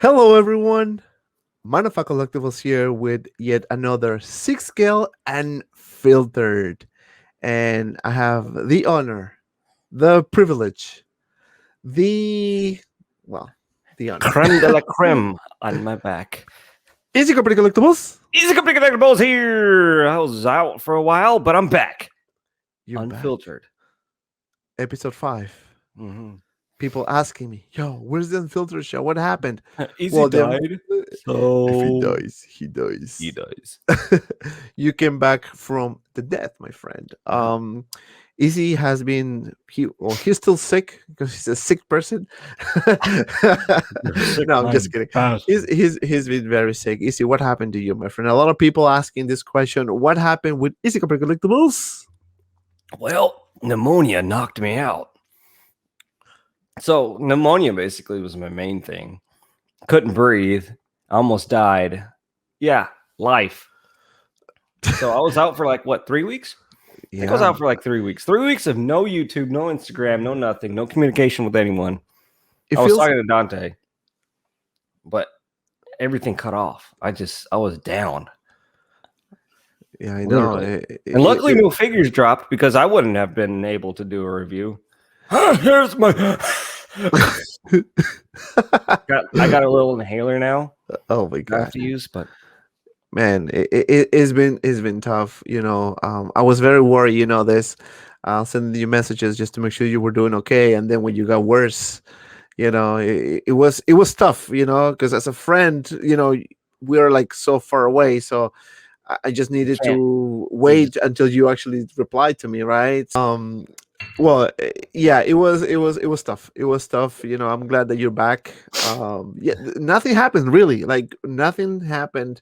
Hello, everyone. Manufactured Collectibles here with yet another Sixth Scale Unfiltered. And I have the honor, the privilege, the, well, the honor. Creme de la creme on my back. Easy Company Collectibles. Easy Company Collectibles here. I was out for a while, but I'm back. You're Unfiltered. back. Episode 5. Mm-hmm. People asking me, yo, where's the Unfiltered show? What happened? Easy died. If he So dies, he dies. he dies. You came back from the death, my friend. Easy has been he's still sick because he's a sick person. No, I'm just kidding. He's been very sick. Easy, what happened to you, my friend? A lot of people asking this question. What happened with Easy Company Collectibles? Well, pneumonia knocked me out. So pneumonia basically was my main thing. Couldn't breathe. Almost died. Yeah, life. So I was out for 3 weeks? I think I was out for 3 weeks. 3 weeks of no YouTube, no Instagram, no nothing, no communication with anyone. I was talking to Dante, but everything cut off. I was down. Yeah, I know. And luckily, no figures dropped because I wouldn't have been able to do a review. Here's my. I got a little inhaler now. Oh my god! I have to use, but man, it's been tough. I was very worried. This. I'll send you messages just to make sure you were doing okay, and then when you got worse, it was tough. Because as a friend, we are so far away, so I just needed to wait until you actually replied to me, right? Well, yeah, it was tough. It was tough. I'm glad that you're back. Yeah, nothing happened really. Nothing happened.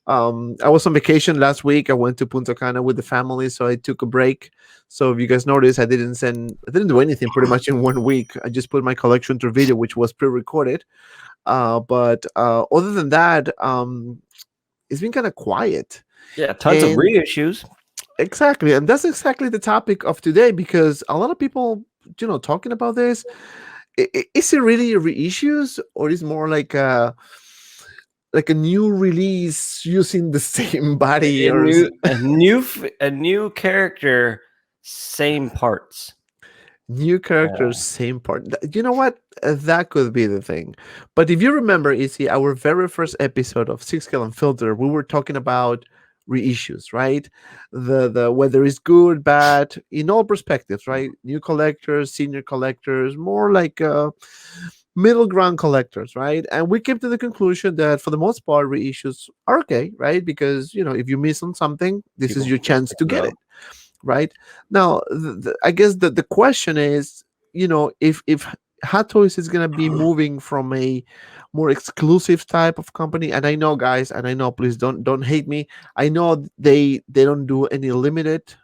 I was on vacation last week. I went to Punta Cana with the family, so I took a break. So if you guys notice, I didn't do anything pretty much in 1 week. I just put my collection through video, which was pre-recorded. But other than that, it's been kind of quiet. Yeah, tons of reissues. Exactly, and that's exactly the topic of today because a lot of people, talking about this. Is it really reissues or is more like a new release using the same body a new character, same parts. New characters, same part. You know what? That could be the thing. But if you remember, Izzy, our very first episode of Sixth Scale Unfiltered, we were talking about reissues, right? The whether it's good, bad, in all perspectives, right? New collectors, senior collectors, more like middle ground collectors, right? And we came to the conclusion that for the most part, reissues are okay, right? Because if you miss on something, this is your chance to get it, right? Now, I guess the question is, if Hot Toys is gonna be moving from a more exclusive type of company, and I know, guys, and I know, please don't hate me. I know they don't do any limited.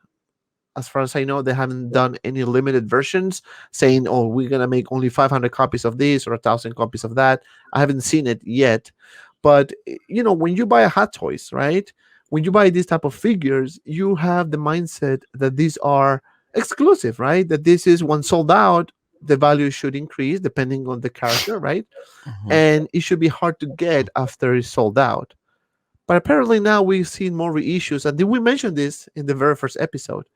As far as I know, they haven't done any limited versions saying, oh, we're going to make only 500 copies of this or 1,000 copies of that. I haven't seen it yet. But, when you buy a Hot Toys, right? When you buy these type of figures, you have the mindset that these are exclusive, right? That this is when sold out, the value should increase depending on the character, right? Mm-hmm. And it should be hard to get after it's sold out. But apparently now we've seen more reissues. And did we mention this in the very first episode?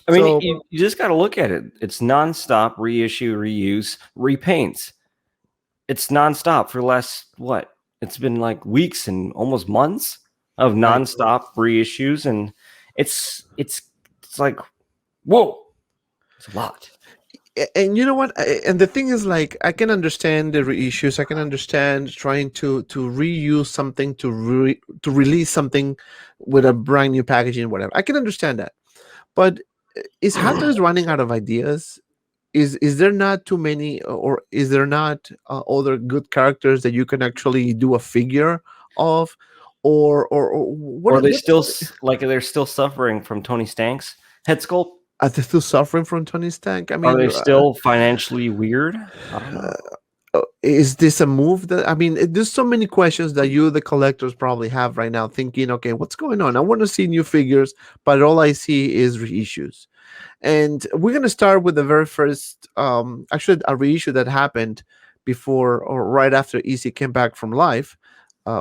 I mean, you just got to look at it. It's nonstop reissue, reuse, repaints. It's nonstop for the last, it's been weeks and almost months of nonstop reissues. And it's like, whoa, it's a lot. And you know what? And the thing is, I can understand the reissues. I can understand trying to reuse something, to release something with a brand new packaging, whatever. I can understand that. But is Hot Toys running out of ideas? Is there not too many, or is there not other good characters that you can actually do a figure of, or what? Or they're still suffering from Tony Stank's head sculpt? Are they still suffering from Tony Stank? I mean, are they still financially weird? I don't know. Is this a move that, there's so many questions that the collectors probably have right now, thinking, okay, what's going on? I want to see new figures, but all I see is reissues. And we're going to start with the very first, actually a reissue that happened before or right after Easy came back from life,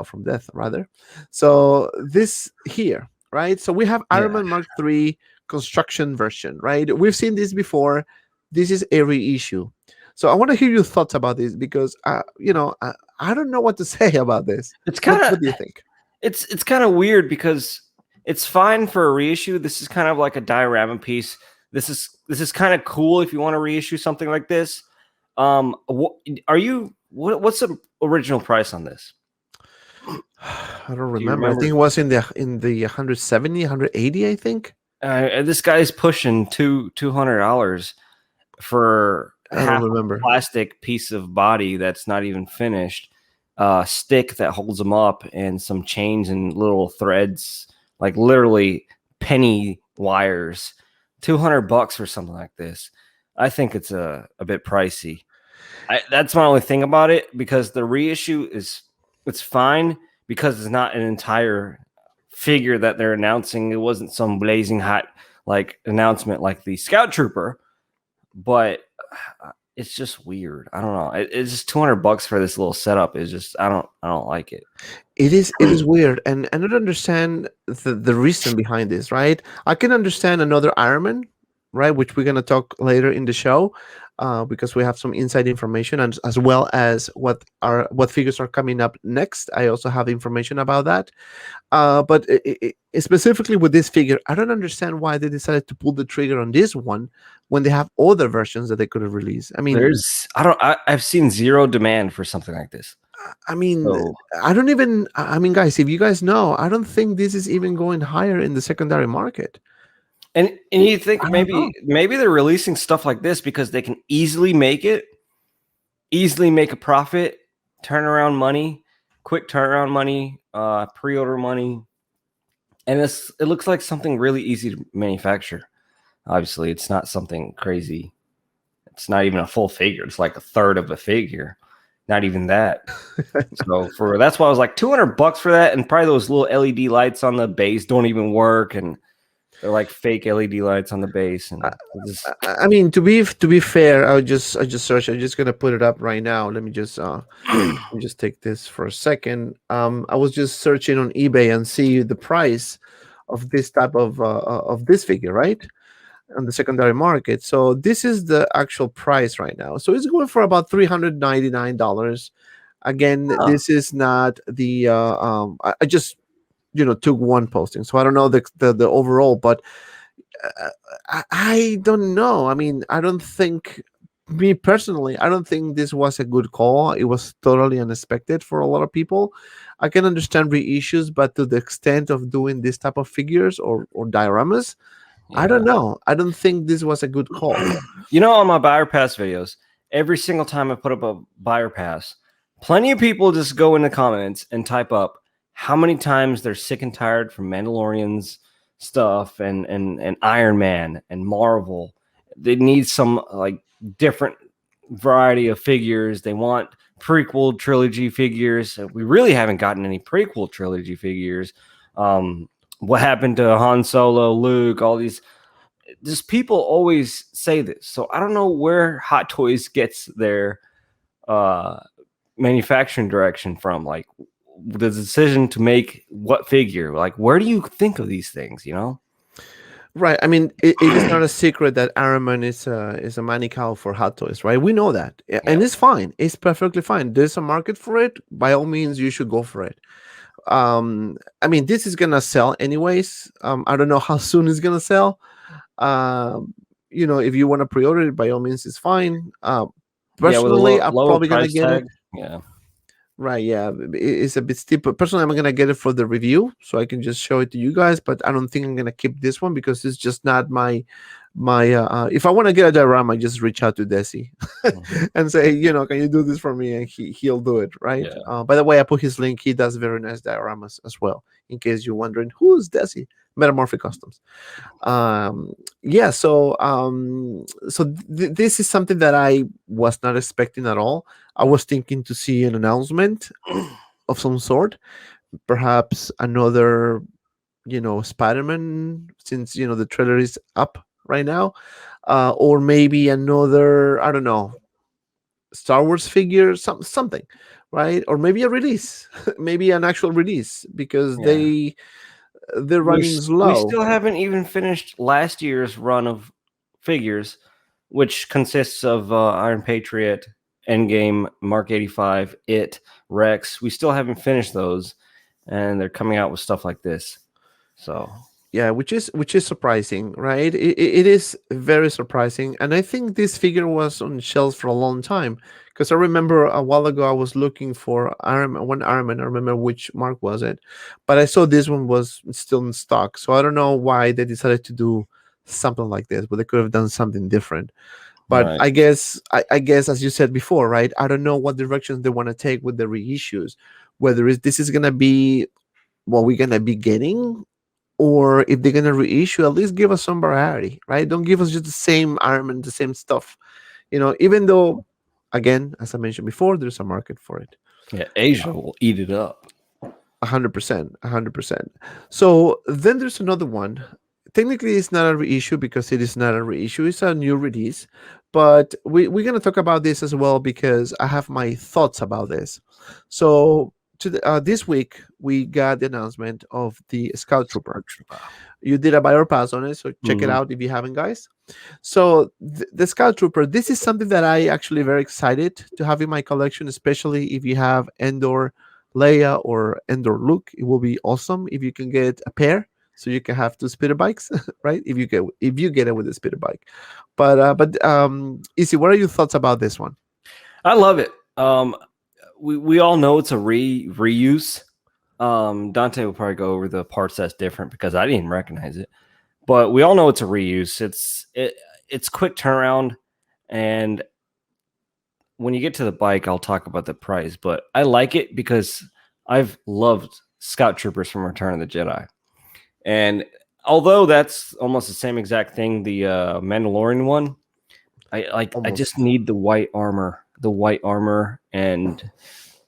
from death rather. So this here, right? So we have Iron Yeah. Man Mark III construction version, right? We've seen this before. This is a reissue. So I want to hear your thoughts about this because I don't know what to say about this. It's What kind of what do you think? it's kind of weird because it's fine for a reissue. This is kind of like a diorama piece. This is kind of cool if you want to reissue something like this. What's the original price on this? I don't Do you remember. I think remember? it was in the 170, 180, I think. This guy's pushing $200 for I don't half a remember. plastic piece of body that's not even finished, stick that holds them up, and some chains and little threads, like literally penny wires. $200 for something like this. I think it's a bit pricey. That's my only thing about it, because the reissue it's fine because it's not an entire figure that they're announcing. It wasn't some blazing hot like announcement like the Scout Trooper, but it's just weird. I don't know. It's just $200 for this little setup. Is just I don't like it. It is weird, and I don't understand the reason behind this, right? I can understand another Iron Man, right, which we're gonna talk later in the show, because we have some inside information, and as well as what figures are coming up next. I also have information about that. But specifically with this figure, I don't understand why they decided to pull the trigger on this one when they have other versions that they could have released. I mean, I've seen zero demand for something like this. I mean, So I don't even. I mean, guys, if you guys know, I don't think this is even going higher in the secondary market. and you think I don't know. maybe they're releasing stuff like this because they can easily make a profit, turnaround money, quick turnaround money, pre-order money, and it looks like something really easy to manufacture. Obviously, it's not something crazy. It's not even a full figure. It's like a third of a figure. Not even that. So that's why I was like $200 for that, and probably those little LED lights on the base don't even work, and they're like fake LED lights on the base, and I mean, to be fair, I just search. I'm just gonna put it up right now. Let me just take this for a second. I was just searching on eBay and see the price of this type of this figure, right, on the secondary market. So this is the actual price right now. So it's going for about $399. Again, huh. this is not the. I just took one posting, so I don't know the overall, but I don't know. I mean, I don't think, me personally, I don't think this was a good call. It was totally unexpected for a lot of people. I can understand reissues, but to the extent of doing this type of figures or dioramas, I don't Yeah. know. I don't think this was a good call. On my buyer pass videos, every single time I put up a buyer pass, plenty of people just go in the comments and type up how many times they're sick and tired from Mandalorian's stuff and Iron Man and Marvel. They need some like different variety of figures. They want prequel trilogy figures. We really haven't gotten any prequel trilogy figures. What happened to Han Solo, Luke, all these, just people always say this. So I don't know where Hot Toys gets their uh, manufacturing direction from. Like the decision to make what figure. Like where do you think of these things? Right. I mean, it is not a secret that Iron Man is a money cow for Hot Toys, right? We know that, Yeah. and it's fine. It's perfectly fine. There's a market for it. By all means, you should go for it. I mean, this is gonna sell anyways. I don't know how soon it's gonna sell. If you want to pre-order it, by all means, it's fine. Yeah, with a Personally, I'm lower probably gonna price get it. tag. Yeah. Right, yeah, it's a bit steep. But personally, I'm gonna get it for the review, so I can just show it to you guys. But I don't think I'm gonna keep this one because it's just not my. If I want to get a diorama, I just reach out to Desi Mhm. and say, can you do this for me? And he'll do it, right? Yeah. By the way, I put his link. He does very nice dioramas as well. In case you're wondering, who's Desi? Metamorphic Customs. Yeah, so this is something that I was not expecting at all. I was thinking to see an announcement of some sort, perhaps another Spider-Man, since the trailer is up right now, or maybe another, I don't know, Star Wars figure, something, right? Or maybe a release, maybe an actual release, because Yeah. they're running We slow. still haven't even finished last year's run of figures, which consists of Iron Patriot, Endgame, Mark 85, It, Rex. We still haven't finished those, and they're coming out with stuff like this. So Yeah, which is surprising, right? It is very surprising, and I think this figure was on shelves for a long time, because I remember a while ago I was looking for one Iron Man. I remember which mark was it, but I saw this one was still in stock. So I don't know why they decided to do something like this, but they could have done something different. But right, I guess as you said before, right? I don't know what directions they want to take with the reissues. Whether this is gonna be what we're gonna be getting, or if they're gonna reissue, at least give us some variety, right? Don't give us just the same arm and the same stuff. Even though, again, as I mentioned before, there's a market for it. yeah, Asia will eat it up. 100%, 100%. So then there's another one. Technically, it's not a reissue because it is not a reissue. It's a new release, but we're gonna talk about this as well because I have my thoughts about this. So this week we got the announcement of the Scout Trooper. You did a buy or pass on it, so check it Mm-hmm. out if you haven't, guys. So the Scout Trooper, this is something that I actually very excited to have in my collection, especially if you have Endor Leia or Endor Luke. It will be awesome if you can get a pair, so you can have two speeder bikes, right? If you get it with a speeder bike. But Easy, what are your thoughts about this one? I love it. We all know it's a reuse. Dante will probably go over the parts that's different because I didn't recognize it. But we all know it's a reuse. It's quick turnaround, and when you get to the bike, I'll talk about the price. But I like it because I've loved Scout Troopers from Return of the Jedi, and although that's almost the same exact thing, the Mandalorian one, I just Almost. need the white armor, and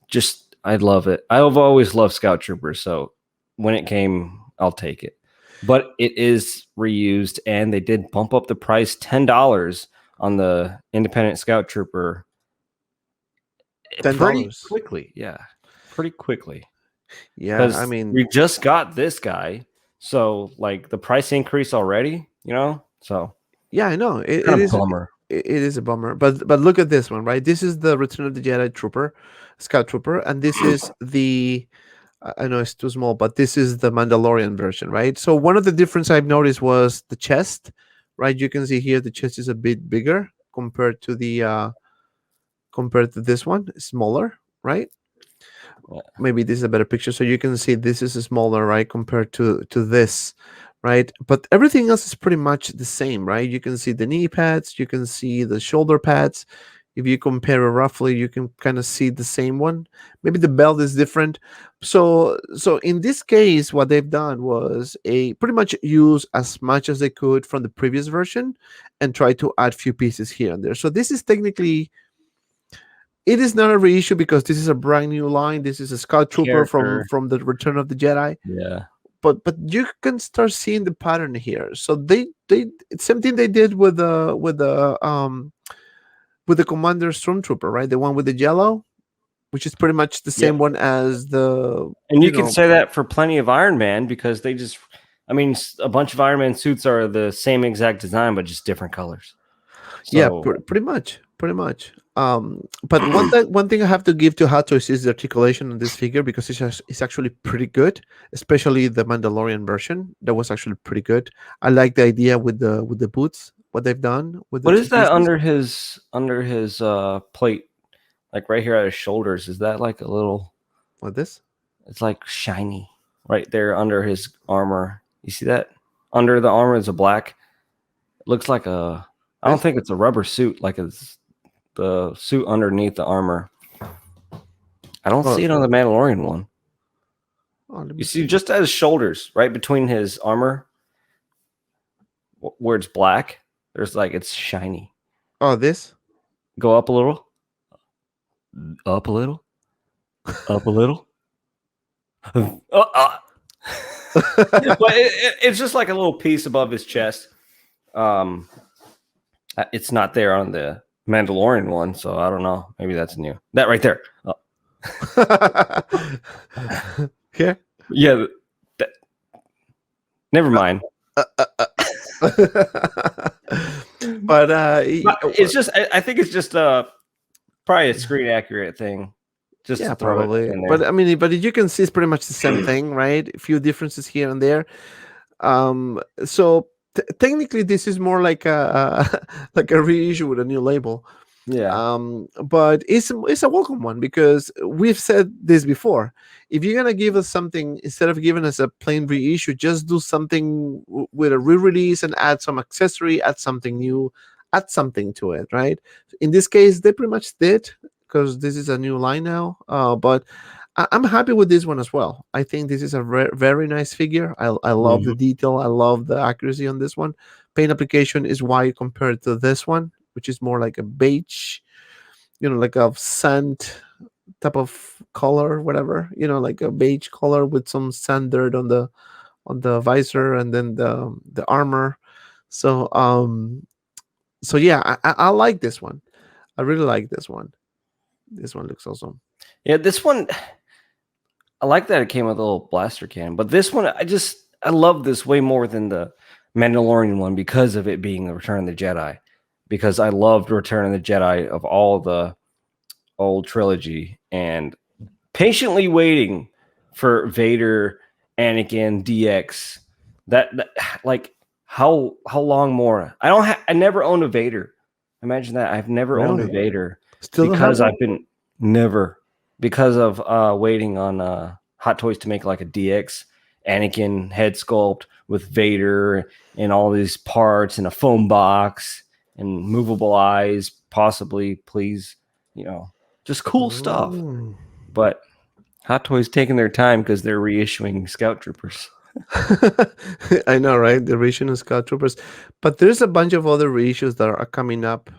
just I love it. I've always loved Scout Troopers, so when it came, I'll take it. But it is reused, and they did bump up the price $10 on the independent Scout Trooper pretty $10. quickly. Yeah, pretty quickly Yeah, I because mean, we just got this guy, so like the price increase already, So yeah, I know it kind of is. bummer. It is a bummer, but look at this one, right? This is the Return of the Jedi Trooper, Scout Trooper, and this is the. I know it's too small, but this is the Mandalorian version, right? So one of the difference I've noticed was the chest, right? You can see here the chest is a bit bigger compared to this one, smaller, right? Yeah. Maybe this is a better picture, so you can see this is smaller, right, compared to this, right? But everything else is pretty much the same, right? You can see the knee pads, you can see the shoulder pads. If you compare it roughly, you can kind of see the same one. Maybe the belt is different. So in this case, what they've done was a pretty much use as much as they could from the previous version and try to add few pieces here and there. So this is technically, it is not a reissue because this is a brand new line. This is a Scout Trooper from Character. from the Return of the Jedi. Yeah. But you can start seeing the pattern here. So they it's same thing they did with the Commander Stormtrooper, right? The one with the yellow, which is pretty much the Yep. same one as the And you you can know say that for plenty of Iron Man because a bunch of Iron Man suits are the same exact design, but just different colors. yeah, So, pretty much. But one thing I have to give to Hot Toys is the articulation on this figure because it's actually pretty good, especially the Mandalorian version. That was actually pretty good. I like the idea with the boots, what they've done with the what two is that pieces. under his plate, like right here at his shoulders? Is that like a little? Like this. It's like shiny right there under his armor. You see that? Under the armor is a black. It looks like a. I don't This. think it's a rubber suit. Like it's the suit underneath the armor. I don't Oh, see it on the Mandalorian one. let You me see, see. just at his shoulders, right between his armor, where it's black, there's like it's shiny. Oh, this. Go up a little, up a little, up a little. But it's just like a little piece above his chest. It's not there on the Mandalorian one, so I don't know. Maybe that's new. That right there. Oh. Yeah. Yeah. That, never mind. But It's just. I think it's just probably a screen accurate thing. Just yeah, to throw it probably. in there. But I mean, but you can see it's pretty much the same thing, right? A few differences here and there. So technically, this is more like a like a reissue with a new label. Yeah. But it's a welcome one because we've said this before. If you're gonna give us something instead of giving us a plain reissue, just do something with a re-release and add some accessory, add something new, add something to it, right? In this case, they pretty much did because this is a new line now. But I'm happy with this one as well. I think this is a very nice figure. I love the detail. I love the accuracy on this one. Paint application is wide compared to this one, which is more like a beige, like a sand type of color, whatever, like a beige color with some sand dirt on the visor and then the armor. So yeah, I like this one. I really like this one. This one looks awesome. Yeah, this one. I like that it came with a little blaster cannon, but this one, I love this way more than the Mandalorian one because of it being the Return of the Jedi. Because I loved Return of the Jedi of all the old trilogy and patiently waiting for Vader, Anakin, DX. That like how long more? I never owned a Vader. Imagine that. I've never owned a Really? Vader Still don't have because one? I've been never because of waiting on Hot Toys to make like a DX Anakin head sculpt with Vader and all these parts and a foam box and movable eyes, possibly, please, just cool stuff. Mm. But Hot Toys taking their time because they're reissuing Scout Troopers. I know, right? The reissue of Scout Troopers, but there's a bunch of other reissues that are coming up.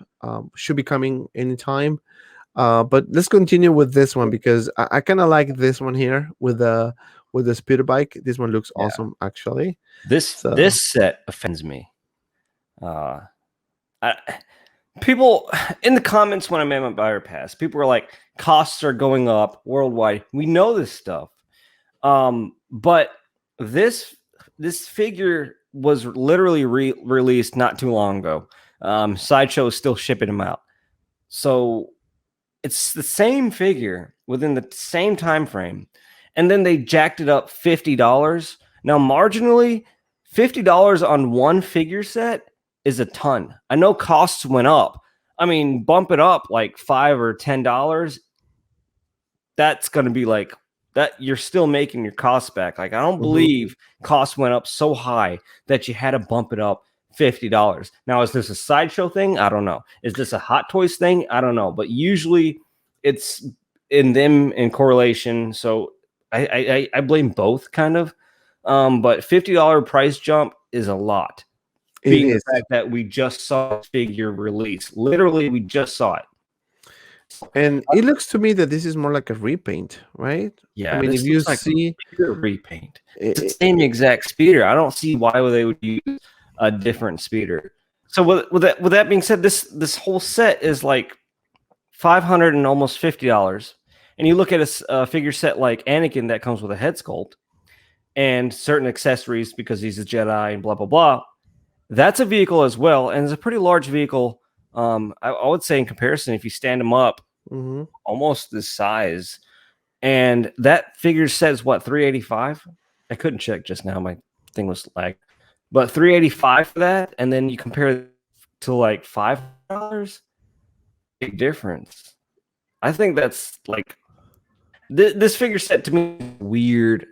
Should be coming anytime. But let's continue with this one because I kind of like this one here with the speeder bike. This one looks Yeah. awesome, actually. This set offends me. People in the comments when I made my buyer pass, people were like, costs are going up worldwide. We know this stuff. But this figure was literally released not too long ago. Sideshow is still shipping them out. So it's the same figure within the same time frame. And then they jacked it up $50. Now, marginally, $50 on one figure set is a ton. I know costs went up. I mean, bump it up like $5 or $10. That's going to be like that. You're still making your costs back. Like, I don't believe costs went up so high that you had to bump it up $50. Now, is this a Sideshow thing? I don't know. Is this a Hot Toys thing? I don't know. But usually it's in them in correlation. So I blame both kind of. But $50 price jump is a lot. Being the fact that we just saw this figure release. Literally, we just saw it. And it looks to me that this is more like a repaint, right? Yeah, I mean, if you see a repaint, it's the same exact speeder. I don't see why they would use a different speeder. So with that being said, this whole set is like $500 and almost $50. And you look at a figure set like Anakin that comes with a head sculpt and certain accessories because he's a Jedi and blah blah blah. That's a vehicle as well, and it's a pretty large vehicle. I would say in comparison, if you stand them up, almost this size, and that figure says what, $385? I couldn't check just now; my thing was lagged. But $385 for that, and then you compare it to like $5, big difference. I think that's like this figure set to me weird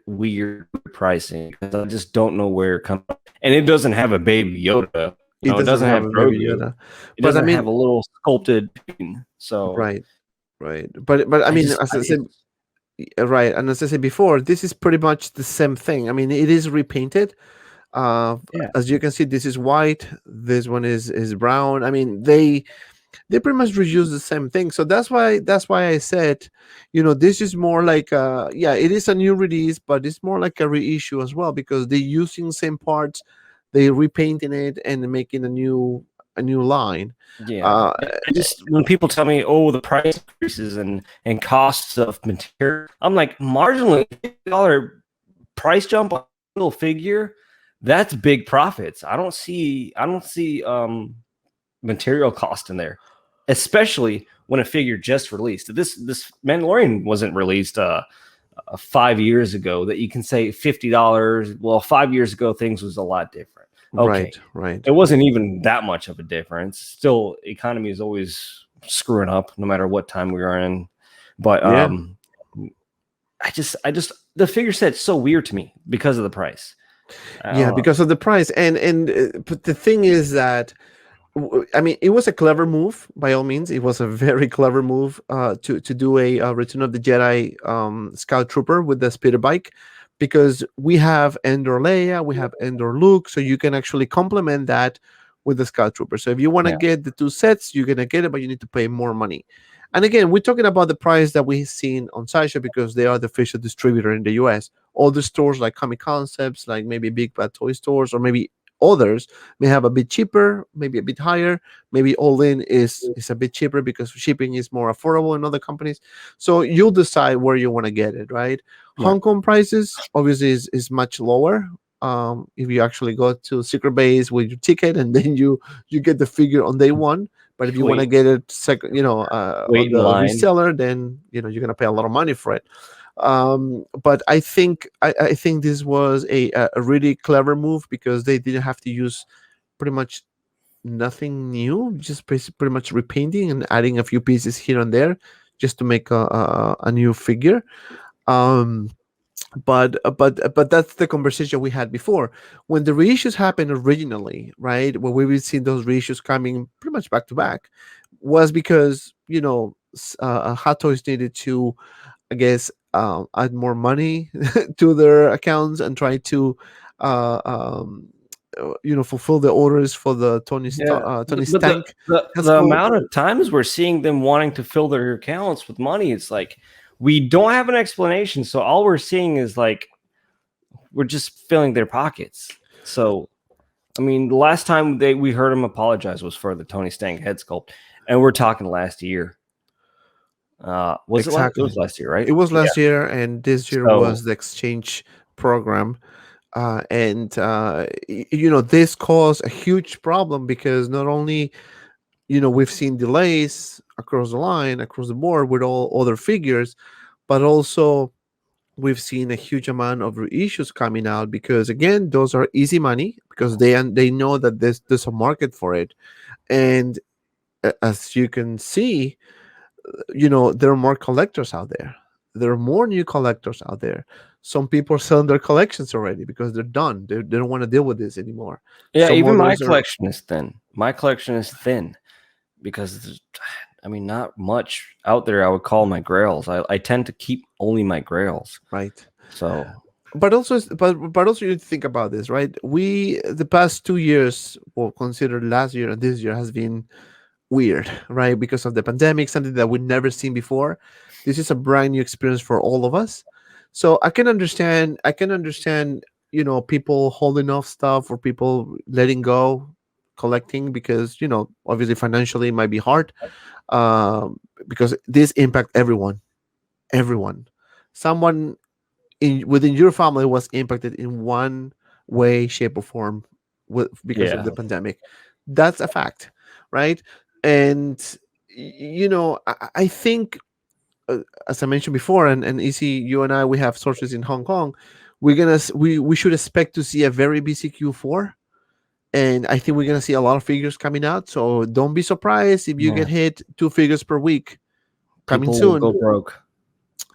pricing because I just don't know where it comes from. And it doesn't have a baby Yoda. It doesn't have a baby Grogu. Yoda. It doesn't have a little sculpted thing. So right. But I mean, as I said, right, and as I said before, this is pretty much the same thing. I mean, it is repainted. As you can see, this is white. This one is brown. I mean, they pretty much reuse the same thing. So that's why I said, this is more like it is a new release, but it's more like a reissue as well because they're using same parts, they repainting it and making a new a new line. Yeah, Uh, I just when people tell me, "Oh, the price increases and costs of material," I'm like, marginally $50 price jump on a single figure, that's big profits. I don't see material cost in there, especially when a figure just released. This Mandalorian wasn't released 5 years ago. That you can say $50. Well, 5 years ago things was a lot different. Okay, right, right. it wasn't even that much of a difference. Still, economy is always screwing up, no matter what time we are in. But Yeah. I just the figure set's so weird to me because of the price. I Yeah, don't know. because of the price, and but the thing is that I mean, it was a clever move by all means. It was a very clever move to do a Return of the Jedi Scout Trooper with the speeder bike, because we have Endor Leia, we have Endor Luke, so you can actually complement that with the Scout Trooper. So if you want to Yeah, get the two sets, you're gonna get it, but you need to pay more money. And again, we're talking about the price that we've seen on Sideshow because they are the official distributor in the US. All the stores like Comic Concepts, like maybe Big Bad Toy Stores, or maybe others may have a bit cheaper, maybe a bit higher. Maybe all in is a bit cheaper because shipping is more affordable in other companies. So you'll decide where you want to get it, right? right. Hong Kong prices obviously is much lower. If you actually go to Secret Base with your ticket and then you get the figure on day one. But if you want to Wait, get it second, on wait in the line. reseller, then you're gonna pay a lot of money for it. But I think this was a really clever move because they didn't have to use pretty much nothing new, just pretty much repainting and adding a few pieces here and there just to make a new figure. Um, but that's the conversation we had before when the reissues happened originally, right? When we were seeing those reissues coming pretty much back to back, was because Hot Toys needed to, I guess, add more money to their accounts and try to, uh, um, fulfill the orders for the Yeah, Tony but the Stank the the Casco. amount of times we're seeing them wanting to fill their accounts with money, it's like we don't have an explanation. So all we're seeing is like we're just filling their pockets. So I mean, the last time we heard him apologize was for the Tony Stank head sculpt, and we're talking last year. Was it last? It was Exactly. last year, right? It was Yeah. last year, and this year So was the exchange program. And this caused a huge problem because not only we've seen delays across the line, across the board with all other figures, but also we've seen a huge amount of reissues coming out because again those are easy money because they know that there's a market for it. And as you can see, there are more collectors out there. There are more new collectors out there. Some people are selling their collections already because they're done. They don't want to deal with this anymore. yeah, Some even my others are collection is thin. My collection is thin because I mean, not much out there I would call my grails. I tend to keep only my grails. right. So But also you think about this, right? We the past 2 years, well, consider last year and this year, has been weird, right? Because of the pandemic, something that we've never seen before. This is a brand new experience for all of us. So I can understand, people holding off stuff or people letting go collecting because, obviously financially it might be hard. Because this impact everyone. Someone within your family was impacted in one way, shape, or form because of yeah, the pandemic. That's a fact, right? And I think, as I mentioned before, and Easy, you and I, we have sources in Hong Kong. We should expect to see a very busy Q4, and I think we're gonna see a lot of figures coming out. So don't be surprised if you yeah. get hit 2 figures per week coming People will soon. go broke.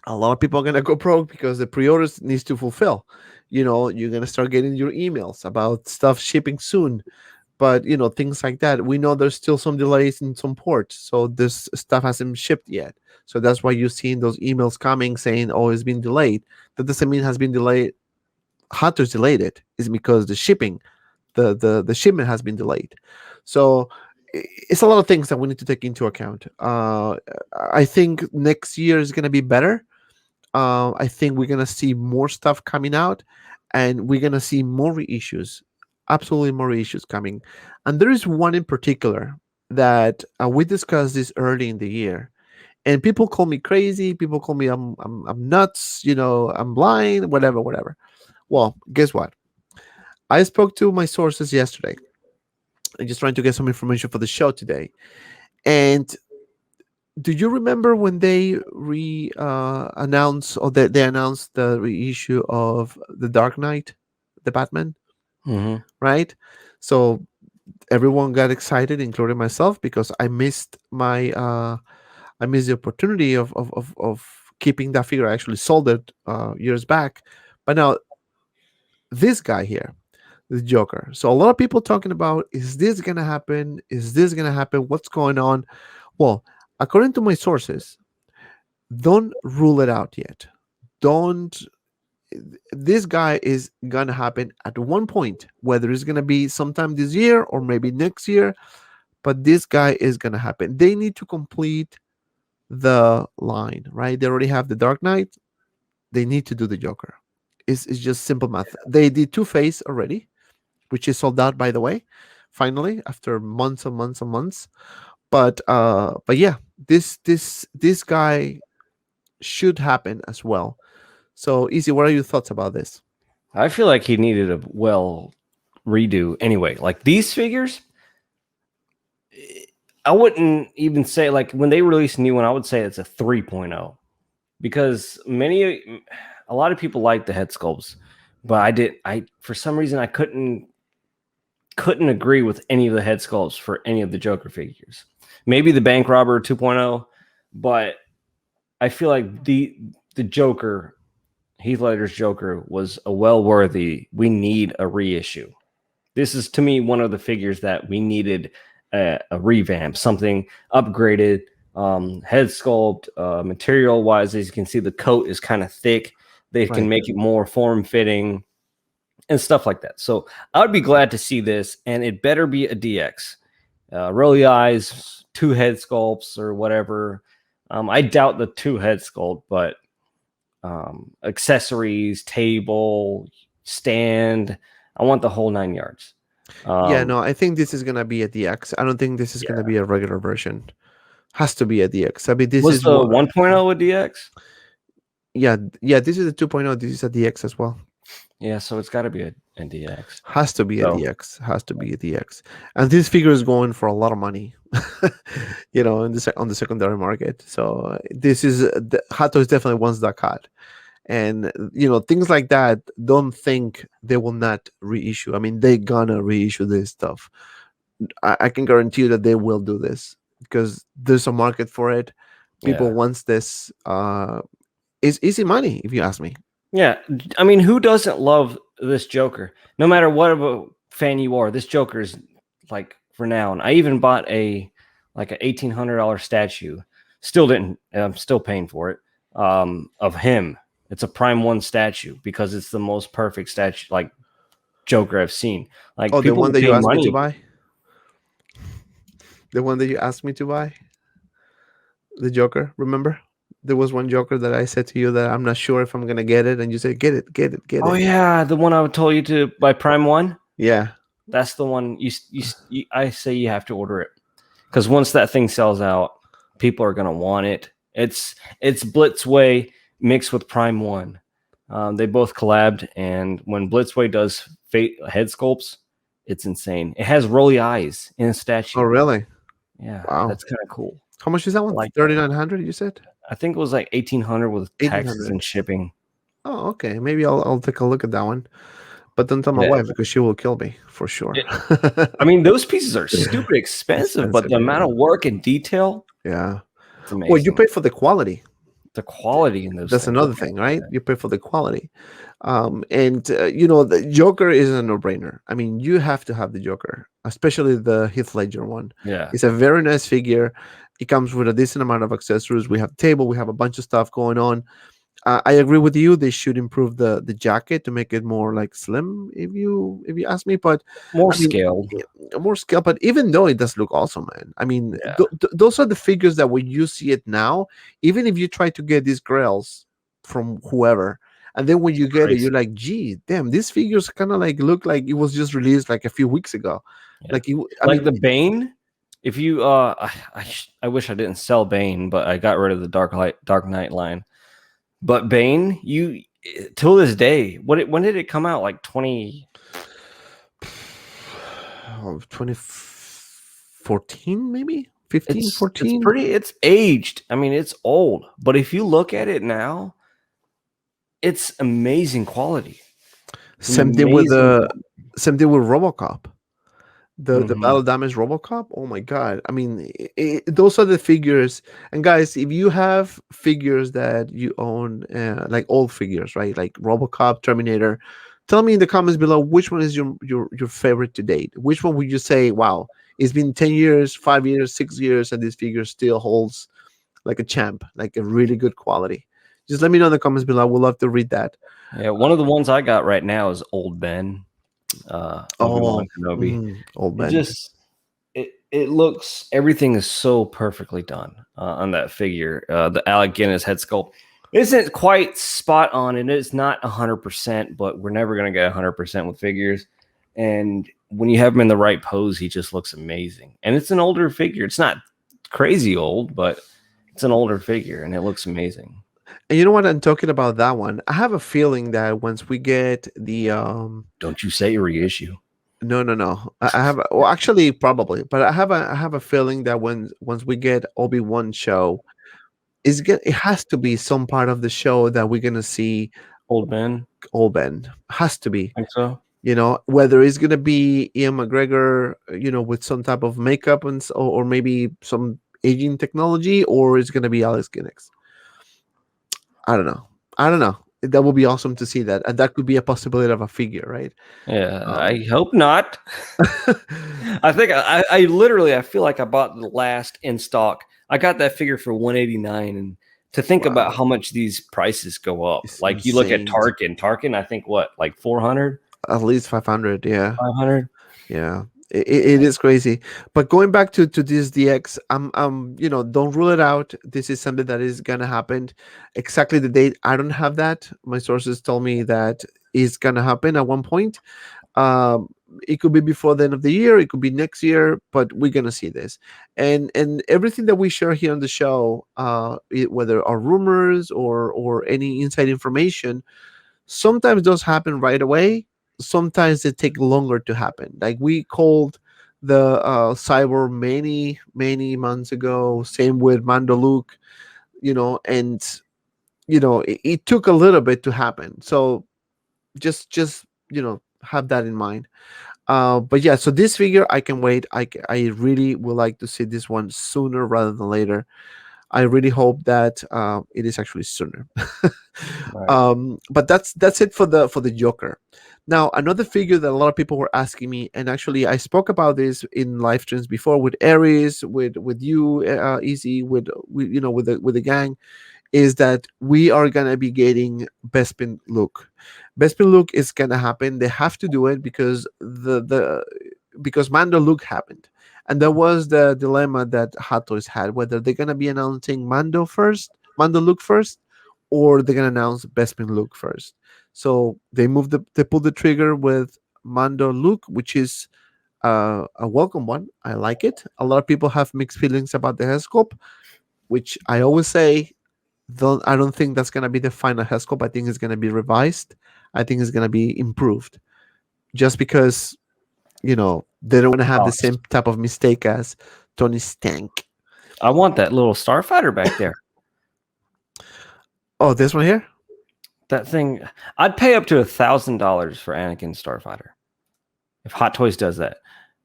A lot of people are gonna go broke because the pre-orders needs to fulfill. You're gonna start getting your emails about stuff shipping soon, but things like that. We know there's still some delays in some ports, so this stuff hasn't shipped yet. So that's why you're seeing those emails coming saying, "Oh, it's been delayed." That doesn't mean it has been delayed. Hunters delayed it. It's because the shipping, the shipment has been delayed. So it's a lot of things that we need to take into account. I think next year is gonna be better. I think we're gonna see more stuff coming out, and we're gonna see more reissues. absolutely more issues coming, and there is one in particular that we discussed this early in the year, and people call me crazy. People call me I'm nuts. I'm blind. Whatever, whatever. Well, guess what? I spoke to my sources yesterday. I'm just trying to get some information for the show today. And do you remember when they announced, or they announced the reissue of the Dark Knight, the Batman, Hmm. right? So everyone got excited, including myself, because I missed the opportunity of keeping that figure. I actually sold it years back, but now this guy here, the Joker. So a lot of people talking about, is this gonna happen? Is this gonna happen? What's going on? Well, according to my sources, don't rule it out yet. Don't. This guy is gonna happen at one point, whether it's gonna be sometime this year or maybe next year. But this guy is gonna happen. They need to complete the line, right? They already have the Dark Knight. They need to do the Joker. It's just simple math. They did Two Face already, which is sold out, by the way. Finally, after months and months and months. But yeah, this guy should happen as well. So, Easy, what are your thoughts about this? I feel like he needed a well redo anyway. Like these figures, I wouldn't even say like when they release a new one, I would say it's a 3.0 because a lot of people like the head sculpts, but I for some reason I couldn't agree with any of the head sculpts for any of the Joker figures. Maybe the Bank Robber 2.0, but I feel like the Joker, Heath Ledger's Joker, was a well worthy. We need a reissue. This is to me one of the figures that we needed a revamp, something upgraded, head sculpt, material wise. As you can see, the coat is kind of thick. They can Right. make it more form fitting and stuff like that. So I would be glad to see this, and it better be a DX. Rolly eyes, two head sculpts, or whatever. I doubt the two head sculpt, but accessories, table, stand. I want the whole 9 yards. Yeah, no, I think this is gonna be a DX. I don't think this is gonna Yeah. be a regular version. Has to be a DX. I mean, this Was is the what. 1.0 a DX? Yeah. This is a 2.0. This is a DX as well. Yeah, so it's got to be a DX. Has to be a So DX. Has to be a DX. And this figure is going for a lot of money, on the secondary market. So this is the Hot Toys definitely wants that cut. And things like that. Don't think they will not reissue. I mean, they gonna reissue this stuff. I can guarantee you that they will do this because there's a market for it. People yeah, wants this. It's easy money if you ask me. yeah. I mean, who doesn't love this Joker? No matter what of a fan you are, this Joker is like renowned. I even bought a like an $1,800 statue. Still didn't. I'm still paying for it. Of him. It's a Prime One statue because it's the most perfect statue, like Joker I've seen. Like Oh, the people one will that you pay asked me to money. buy. The one that you asked me to buy. The Joker. Remember? There was one Joker that I said to you that I'm not sure if I'm gonna get it, and you said, "Get it, get it, get Oh it." yeah, the one I told you to buy Prime One. Yeah. That's the one you I say you have to order it because once that thing sells out, people are gonna want it. It's Blitzway mixed with Prime One. They both collabed, and when Blitzway does head sculpts, it's insane. It has rolly eyes in a Oh, statue. really? Yeah, Wow. that's kind of cool. How much is that I one? like that. 3,900. You said I think it was like 1,800 with taxes 1,800. and shipping. Oh, okay. Maybe I'll take a look at that one. But don't tell my Yeah, wife because she will kill me for sure. I mean, those pieces are stupid expensive, but Expensive, the yeah. amount of work and detail, Yeah. it's Well, you amazing. pay for the quality. The quality in those That's things. another thing, right? You pay for the quality. And the Joker is a no-brainer. I mean, you have to have the Joker, especially the Heath Ledger one. Yeah. It's a very nice figure. It comes with a decent amount of accessories. We have a table. We have a bunch of stuff going on. I agree with you. They should improve the jacket to make it more like slim, if you ask me. But More I mean, scaled. more scale. But even though it does look awesome, man. I mean, Yeah. those are the figures that when you see it now, even if you try to get these grails from whoever, And then when you get it, Crazy. you're like, gee, damn, these figures kind of like look like it was just released like a few weeks ago. Yeah. Like I Like mean, the Bane. If you I wish I didn't sell Bane, but I got rid of the Dark Knight line. But Bane, you till this day, when did it come out? Like 2014 maybe 15, it's 14. pretty, it's aged. I mean, it's old, but if you look at it now, it's amazing quality. Same thing with Amazing the quality. same thing with RoboCop. The Mm-hmm. battle damage RoboCop. Oh my god! I mean, those are the figures. And guys, if you have figures that you own, like old figures, right, like RoboCop, Terminator, tell me in the comments below which one is your favorite to date. Which one would you say, wow, it's been 10 years, 5 years, 6 years, and this figure still holds like a champ, like a really good quality. Just let me know in the comments below. We'd love to read that. Yeah, one of the ones I got right now is Old Ben, Oh, Obi-Wan Kenobi. old It man. just it looks, everything is so perfectly done on that figure. The Alec Guinness head sculpt isn't quite spot on, and it's not 100%, but we're never gonna get 100% with figures. And when you have him in the right pose, he just looks amazing. And it's an older figure. It's not crazy old, but it's an older figure, and it looks amazing. And you know what? I'm talking about that one. I have a feeling that once we get the Don't you say reissue? no, no, no. I have well, actually, probably, but I have a feeling that once we get Obi-Wan show, it has to be some part of the show that we're gonna see Old Ben, Old Ben. Has to be. I think so. Whether it's gonna be Ian McGregor, with some type of makeup or maybe some aging technology, or it's gonna be Alex Guinness. I don't know. I don't know. That would be awesome to see that, and that could be a possibility of a figure, right? Yeah, Um, I hope not. I think I literally, I feel like I bought the last in stock. I got that figure for 189, and to think about wow, how much these prices go up. it's Like you look at insane. Tarkin, I think what, like 400, At least 500, yeah, 500. yeah. It is crazy. But going back to this DX, don't rule it out. This is something that is gonna happen. Exactly the date, I don't have that. My sources told me that is gonna happen at one point. Um, it could be before the end of the year, it could be next year, but we're gonna see this. And everything that we share here on the show, whether are rumors or any inside information, sometimes those happen right away. Sometimes they take longer to happen. Like we called the cyber many months ago. Same with Mando Luke, and it took a little bit to happen. So just have that in mind. But yeah, so this figure I can wait. I really would like to see this one sooner rather than later. I really hope that it is actually sooner. Right. But that's it for the Joker. Now another figure that a lot of people were asking me, and actually I spoke about this in live streams before with Aries, with you, Easy, with the gang, is that we are gonna be getting Bespin Luke. Bespin Luke is gonna happen. They have to do it because because Mando Luke happened, and that was the dilemma that Hot Toys had, whether they're gonna be announcing Mando Luke first, or they're gonna announce Bespin Luke first. So they pulled the trigger with Mando Luke, which is a welcome one. I like it. A lot of people have mixed feelings about the head sculpt, which I always say, I don't think that's gonna be the final head sculpt. I think it's gonna be revised. I think it's gonna be improved, just because they don't want to have the Cost. same type of mistake as Tony Stank. I want that little starfighter back there. Oh, this one here. That thing, I'd pay up to $1,000 for Anakin Starfighter if Hot Toys does that.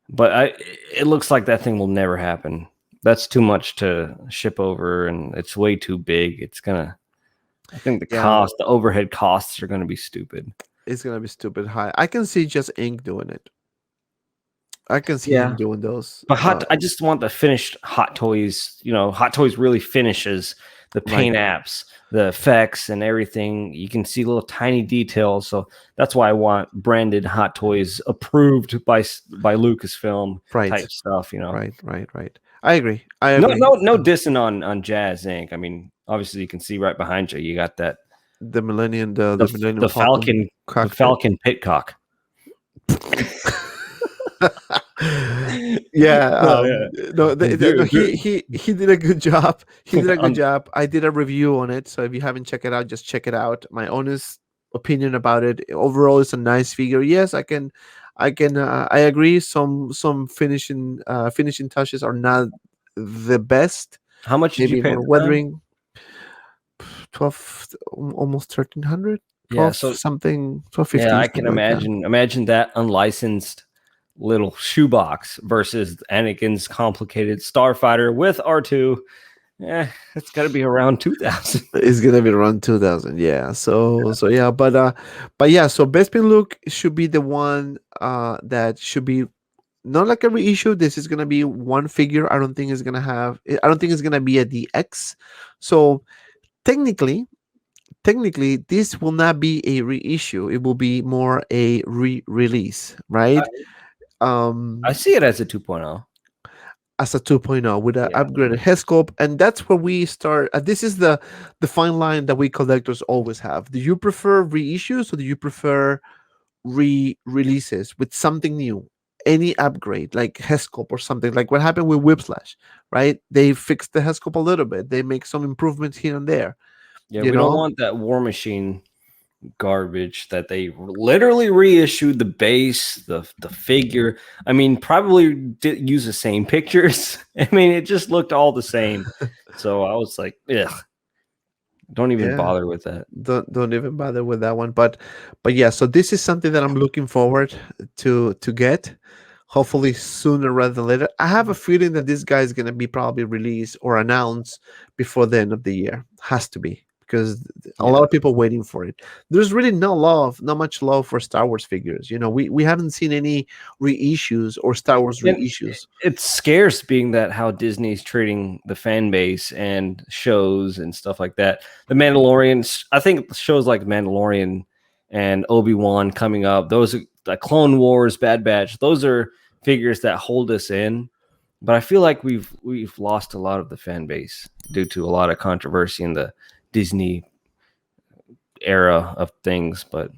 But it looks like that thing will never happen. That's too much to ship over, and it's way too big. I think the overhead costs are gonna be stupid. It's gonna be stupid high. I can see just Ink doing it. I can see him Yeah. doing those. But I just want the finished Hot Toys. Hot Toys really finishes the paint apps, the effects, and everything. You can see little tiny details. So that's why I want branded Hot Toys approved by Lucasfilm type stuff. Right. I agree. No dissing on Jazz Inc. I mean, obviously you can see right behind you. You got that the Millennium, the The Millennium the Falcon Falcon the cockpit. Falcon Pitcock. Yeah, Oh yeah, no, no, dude, dude. he did a good job. He did a good Um, job. I did a review on it, so if you haven't checked it out, just check it out. My honest opinion about it. Overall, it's a nice figure. Yes, I agree. Finishing touches are not the best. how much did you Maybe pay at more the time? weathering. 12, almost 1300, Yeah, 12 so something, yeah, 1250, I can something like that. imagine that unlicensed little shoebox versus Anakin's complicated starfighter with R2. Yeah, it's got to be around 2000. It's gonna be around 2000. Yeah. So yeah, but yeah, so Bespin look should be the one that should be not like a reissue. This is gonna be one figure. I don't think it's gonna be a DX. So technically, this will not be a reissue. It will be more a re-release, I, right? I see it as a 2.0. As a 2.0 with an Yeah. upgraded head sculpt, and that's where we start. This is the fine line that we collectors always have. Do you prefer reissues or do you prefer re-releases with something new, any upgrade like head sculpt or something like what happened with Whiplash, right? They fixed the head sculpt a little bit, they make some improvements here and there, Yeah, you we don't know. want that War Machine garbage that they literally reissued the base, the figure. I mean, probably did use the same pictures. I mean, it just looked all the same. So I was like, ugh, don't even Yeah, bother with that. don't even bother with that one, but yeah, so this is something that I'm looking forward to get, hopefully sooner rather than later. I have a feeling that this guy is going to be probably released or announced before the end of the year. Has to be, because a lot Yeah. of people waiting for it. There's really not much love for Star Wars figures. We haven't seen any reissues or Star Wars And reissues. it's scarce being that how Disney's treating the fan base and shows and stuff like that. The Mandalorian, I think shows like Mandalorian and Obi-Wan coming up, those are the Clone Wars, Bad Batch, those are figures that hold us in. But I feel like we've lost a lot of the fan base due to a lot of controversy in the Disney era of things, but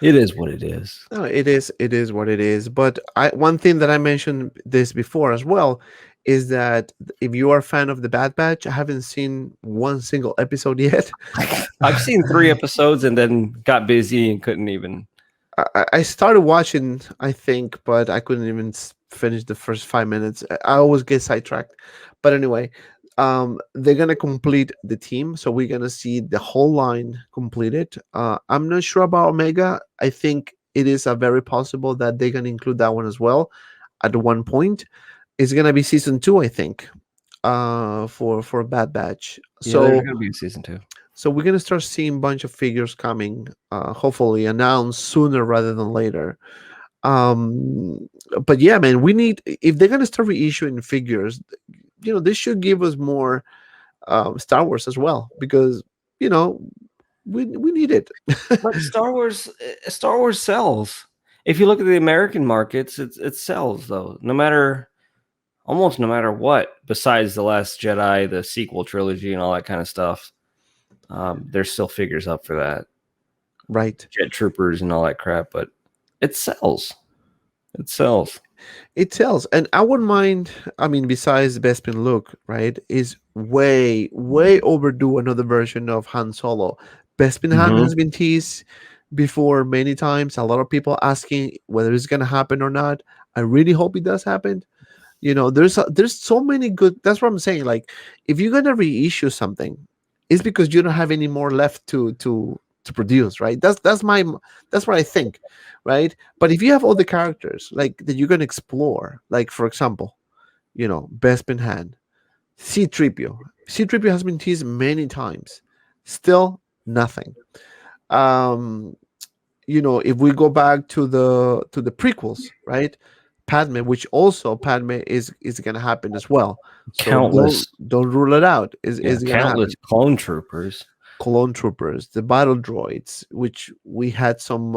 it is what it is. No, it is what it is. But one thing that I mentioned this before as well is that if you are a fan of the Bad Batch, I haven't seen one single episode yet. I've seen 3 episodes and then got busy and couldn't even. I started watching, I think, but I couldn't even finish the first 5 minutes. I always get sidetracked. But anyway, they're gonna complete the team, so we're gonna see the whole line completed. I'm not sure about Omega. I think it is a very possible that they're gonna include that one as well at one point. It's gonna be season 2, I think, for Bad Batch. Yeah, there's So gonna be a season 2. we're gonna start seeing a bunch of figures coming, hopefully announced sooner rather than later. Um, but yeah, man, we need, if they're gonna start reissuing figures, this should give us more Star Wars as well, because you know we need it. But Star Wars sells. If you look at the American markets, it sells though. Almost no matter what. Besides the Last Jedi, the sequel trilogy, and all that kind of stuff, there's still figures up for that. Right. Jet Troopers and all that crap, but it sells. It sells. It sells, and I wouldn't mind. I mean, besides Bespin look, right, is way overdue another version of Han Solo. Bespin Han Mm-hmm. has been teased before many times. A lot of people asking whether it's gonna happen or not. I really hope it does happen. There's so many good. That's what I'm saying. Like, if you're gonna reissue something, it's because you don't have any more left to produce, right? That's what I think, right? But if you have all the characters like that you're gonna explore, like for example, Bespin Han, C-3PO. C-3PO has been teased many times, still nothing. Um, if we go back to the prequels, right? Padme, which also Padme is gonna happen as well. So don't Countless, don't rule it out. Is gonna countless happen. clone troopers. Clone troopers, the battle droids, which we had some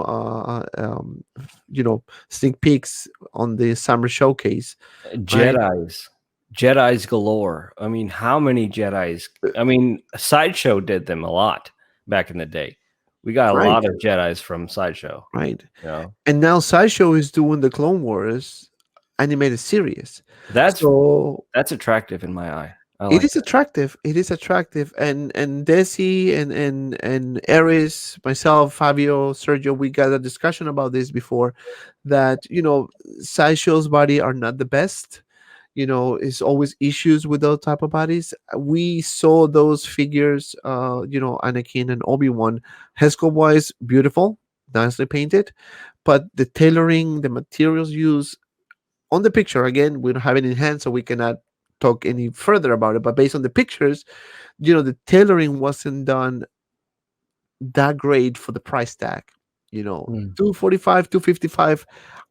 sneak peeks on the summer showcase, right? Jedis galore. I mean, how many Jedis? I mean, Sideshow did them a lot back in the day. We got a Right, lot of Jedis from Sideshow. right. You know, And now Sideshow is doing the Clone Wars animated series. that's So that's attractive in my eye. I it like is that. attractive. It is attractive. And Desi and Eris, myself, Fabio, Sergio, we got a discussion about this before, that Sideshow's body are not the best. It's always issues with those type of bodies. We saw those figures, Anakin and Obi-Wan, Hesco wise, beautiful, nicely painted, but the tailoring, the materials used on the picture, again, we don't have it in hand, so we cannot talk any further about it. But based on the pictures, the tailoring wasn't done that great for the price tag. Mm. 245, 255.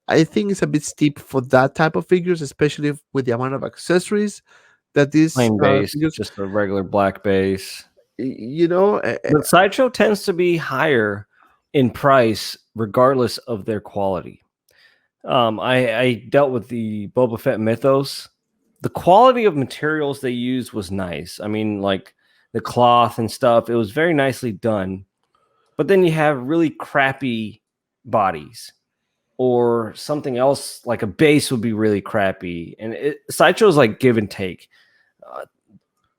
I think it's a bit steep for that type of figures, especially with the amount of accessories that these Plain base, figures, just a regular black base. y- you know, But Sideshow tends to be higher in price regardless of their quality. I dealt with the Boba Fett Mythos. The quality of materials they used was nice. I mean, like the cloth and stuff, it was very nicely done. But then you have really crappy bodies, or something else like a base would be really crappy. And Sideshow's like give and take. Uh,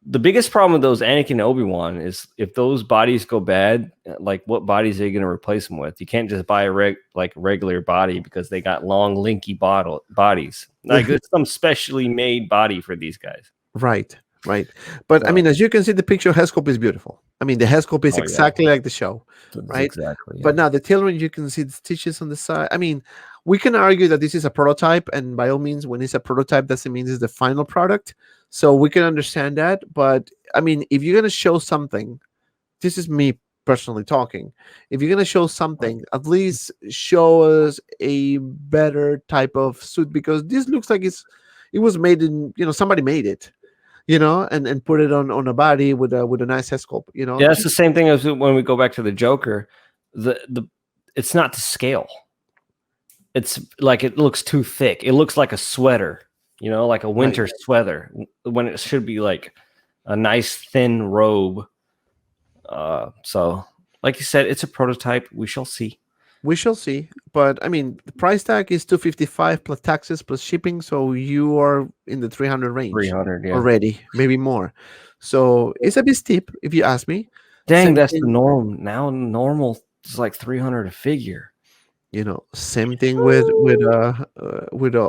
the biggest problem with those Anakin and Obi-Wan is if those bodies go bad, like what bodies are you going to replace them with? You can't just buy a regular body because they got long, linky bodies. Like it's some specially made body for these guys. right, right. But I So, mean, as you can see, the picture headscope is beautiful. I mean, the headscope is oh yeah, exactly like the show, that's right? exactly But now the tailoring, you can see the stitches on the side. I mean, we can argue that this is a prototype, and by all means, when it's a prototype, doesn't mean it's the final product. So we can understand that. But I mean, if you're gonna show something, this is me personally talking. If you're gonna show something, at least show us a better type of suit, because this looks like it was made in, somebody made it, and put it on a body with a nice head sculpt. Yeah, it's the same thing as when we go back to the Joker. The it's not to scale. It's like it looks too thick. It looks like a sweater, like a winter sweater, when it should be like a nice thin robe. So, like you said, it's a prototype. We shall see. We shall see. But I mean, the price tag is 255 plus taxes plus shipping, so you are in the 300 range 300, yeah. already, maybe more. So it's a bit steep, if you ask me. Dang, Same that's the thing, norm. Now normal is like 300 a figure. same thing with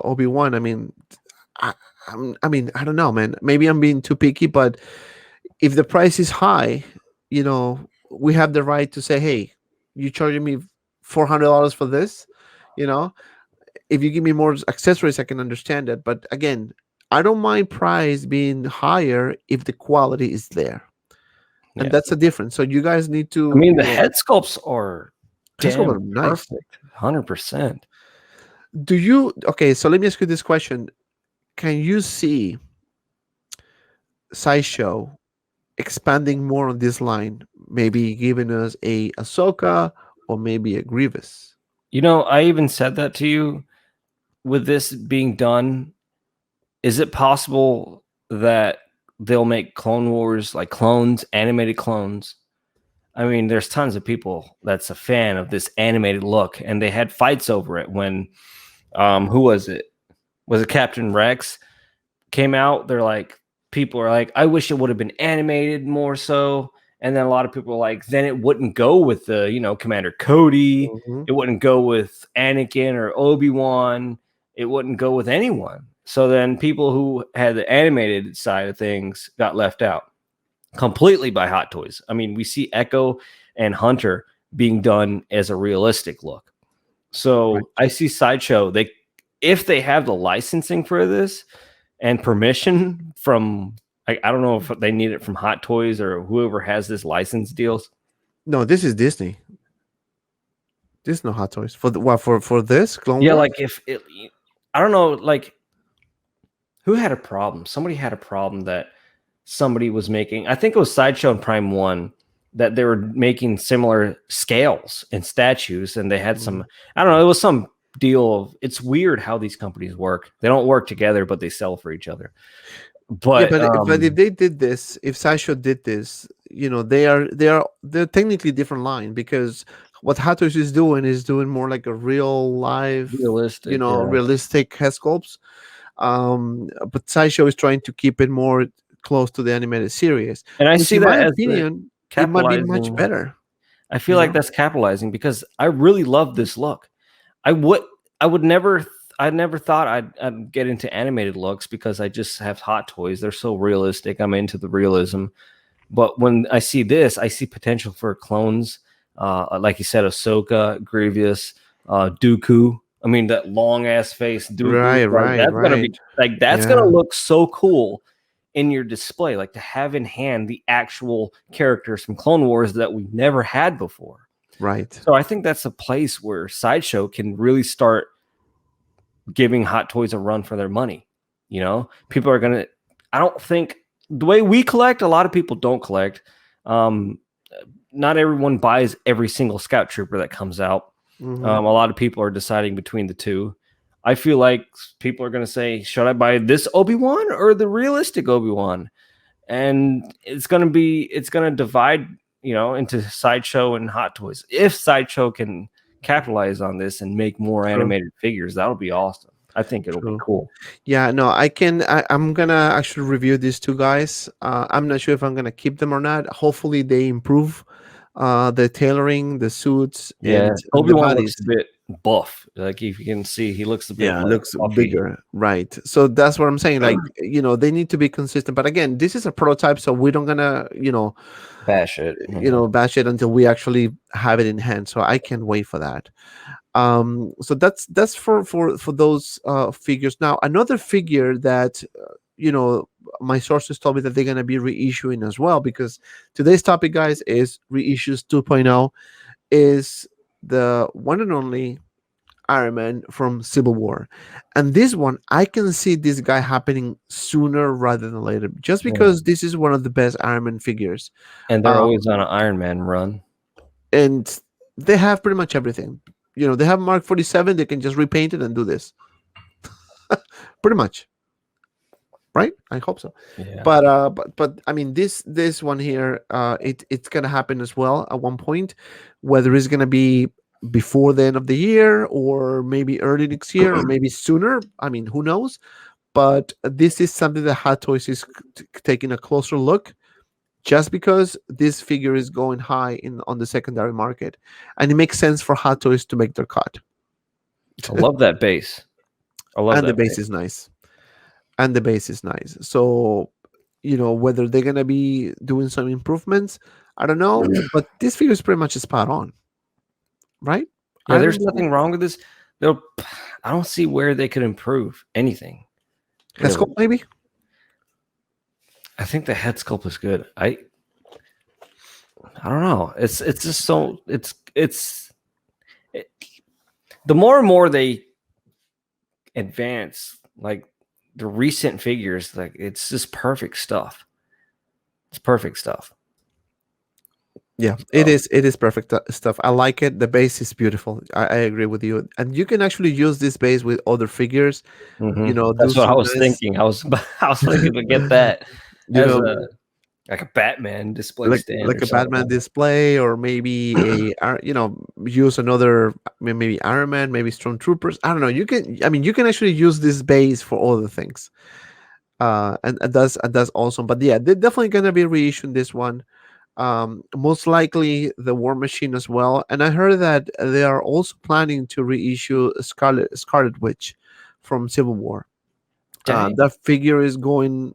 Obi-Wan. I mean, I don't know, man. Maybe I'm being too picky, but if the price is high, we have the right to say, hey, you charging me $400 for this. you know if you give me more accessories, I can understand that. But again, I don't mind price being higher if the quality is there, and Yeah. that's the difference. So you guys need to, I mean, the head sculpts are head sculpt damn are nice. perfect. 100%. Do you Okay, so let me ask you this question. Can you see Sideshow expanding more on this line, maybe giving us a Ahsoka or maybe a Grievous? I even said that to you. With this being done, is it possible that they'll make Clone Wars, like clones, animated clones? I mean, there's tons of people that's a fan of this animated look, and they had fights over it when, who was it? Was it Captain Rex came out? They're like, people are like, I wish it would have been animated more so. And then a lot of people are like, then it wouldn't go with the, Commander Cody. Mhm. It wouldn't go with Anakin or Obi-Wan. It wouldn't go with anyone. So then people who had the animated side of things got left out completely by Hot Toys. I mean, we see Echo and Hunter being done as a realistic look. So Right. I see Sideshow, if they have the licensing for this and permission from, I don't know if they need it from Hot Toys or whoever has this license deals. No, this is Disney. This is no Hot Toys for for this Clone Yeah, Wars? like if it, I don't know, like who had a problem? Somebody had a problem that somebody was making. I think it was Sideshow and Prime One that they were making similar scales and statues, and they had some. I don't know. It was some deal of. It's weird how these companies work. They don't work together, but they sell for each other. Yeah, But but if they did this, if Sideshow did this, they're technically different line, because what Hatos is doing more like a real life, realistic, yeah. realistic head sculpts. But Sideshow is trying to keep it more close to the animated series, And I which see in my that as the opinion, it might be much capitalizing. better. I feel You like know, that's capitalizing because I really love this look. I would I would never I never thought I'd get into animated looks because I just have Hot Toys. They're so realistic. I'm into the realism. But when I see this, I see potential for clones. Like you said, Ahsoka, Grievous, Dooku. I mean, that long ass face Dooku. right, Like right, that's gonna be right. like that's gonna Yeah, look so cool in your display. Like to have in hand the actual characters from Clone Wars that we've never had before. right. So I think that's a place where Sideshow can really start giving Hot Toys a run for their money. You know, people are gonna. I don't think the way we collect, a lot of people don't collect. Um, not everyone buys every single Scout Trooper that comes out. Hmm. A lot of people are deciding between the two. I feel like people are going to say, should I buy this Obi-Wan or the realistic Obi-Wan? And it's going to divide, into Sideshow and Hot Toys. If Sideshow can capitalize on this and make more True, animated figures, that'll be awesome. I think it'll be true. cool. Yeah, no, I'm gonna actually review these two guys. I'm not sure if I'm gonna keep them or not. Hopefully, they improve the tailoring, the suits, Yeah, and the Obi-Wan looks bodies. a bit buff. Like if you can see, he looks a bit Yeah, more looks puffy. bigger, right? So that's what I'm saying. Like, they need to be consistent. But again, this is a prototype, so we don't gonna, Bash it. bash it until we actually have it in hand. So I can't wait for that. So that's for those figures. Now another figure that my sources told me that they're going to be reissuing as well, because today's topic, guys, is reissues 2.0, is the one and only Iron Man from Civil War. And this one, I can see this guy happening sooner rather than later, just Yeah. because this is one of the best Iron Man figures. And they're uh, always on an Iron Man run. and they have pretty much everything. They have Mark 47. They can just repaint it and do this. Pretty much, right? I hope so. Yeah. But I mean, this one here, it's gonna happen as well at one point. Whether it's gonna be before the end of the year, or maybe early next year, or maybe sooner. I mean, who knows? But this is something that Hot Toys is taking a closer look, just because this figure is going high on the secondary market, and it makes sense for Hot Toys to make their cut. I love that base. I love And the that base base. is nice. And the base is nice. So, whether they're gonna be doing some improvements, I don't know. But this figure is pretty much spot on, right? Yeah, I there's don't see nothing wrong with this. They'll, I don't see where they could improve anything. Really. Hesco, maybe. I think the head sculpt is good. I don't know. It's just so it, the more and more they advance, like the recent figures, like it's just perfect stuff. It's perfect stuff. Yeah, So, it is perfect stuff. I like it. The base is beautiful. I agree with you. And you can actually use this base with other figures. Do that's what I some was nice, thinking. I was thinking to get that you as know, a like a Batman display like stand like or a Batman something. display, or maybe use another, maybe Iron Man, maybe Stormtroopers. I don't know. You can actually use this base for other things. And that's awesome. But yeah, they're definitely gonna be reissuing this one. Most likely the War Machine as well. And I heard that they are also planning to reissue Scarlet Witch from Civil War. Dang. That figure is going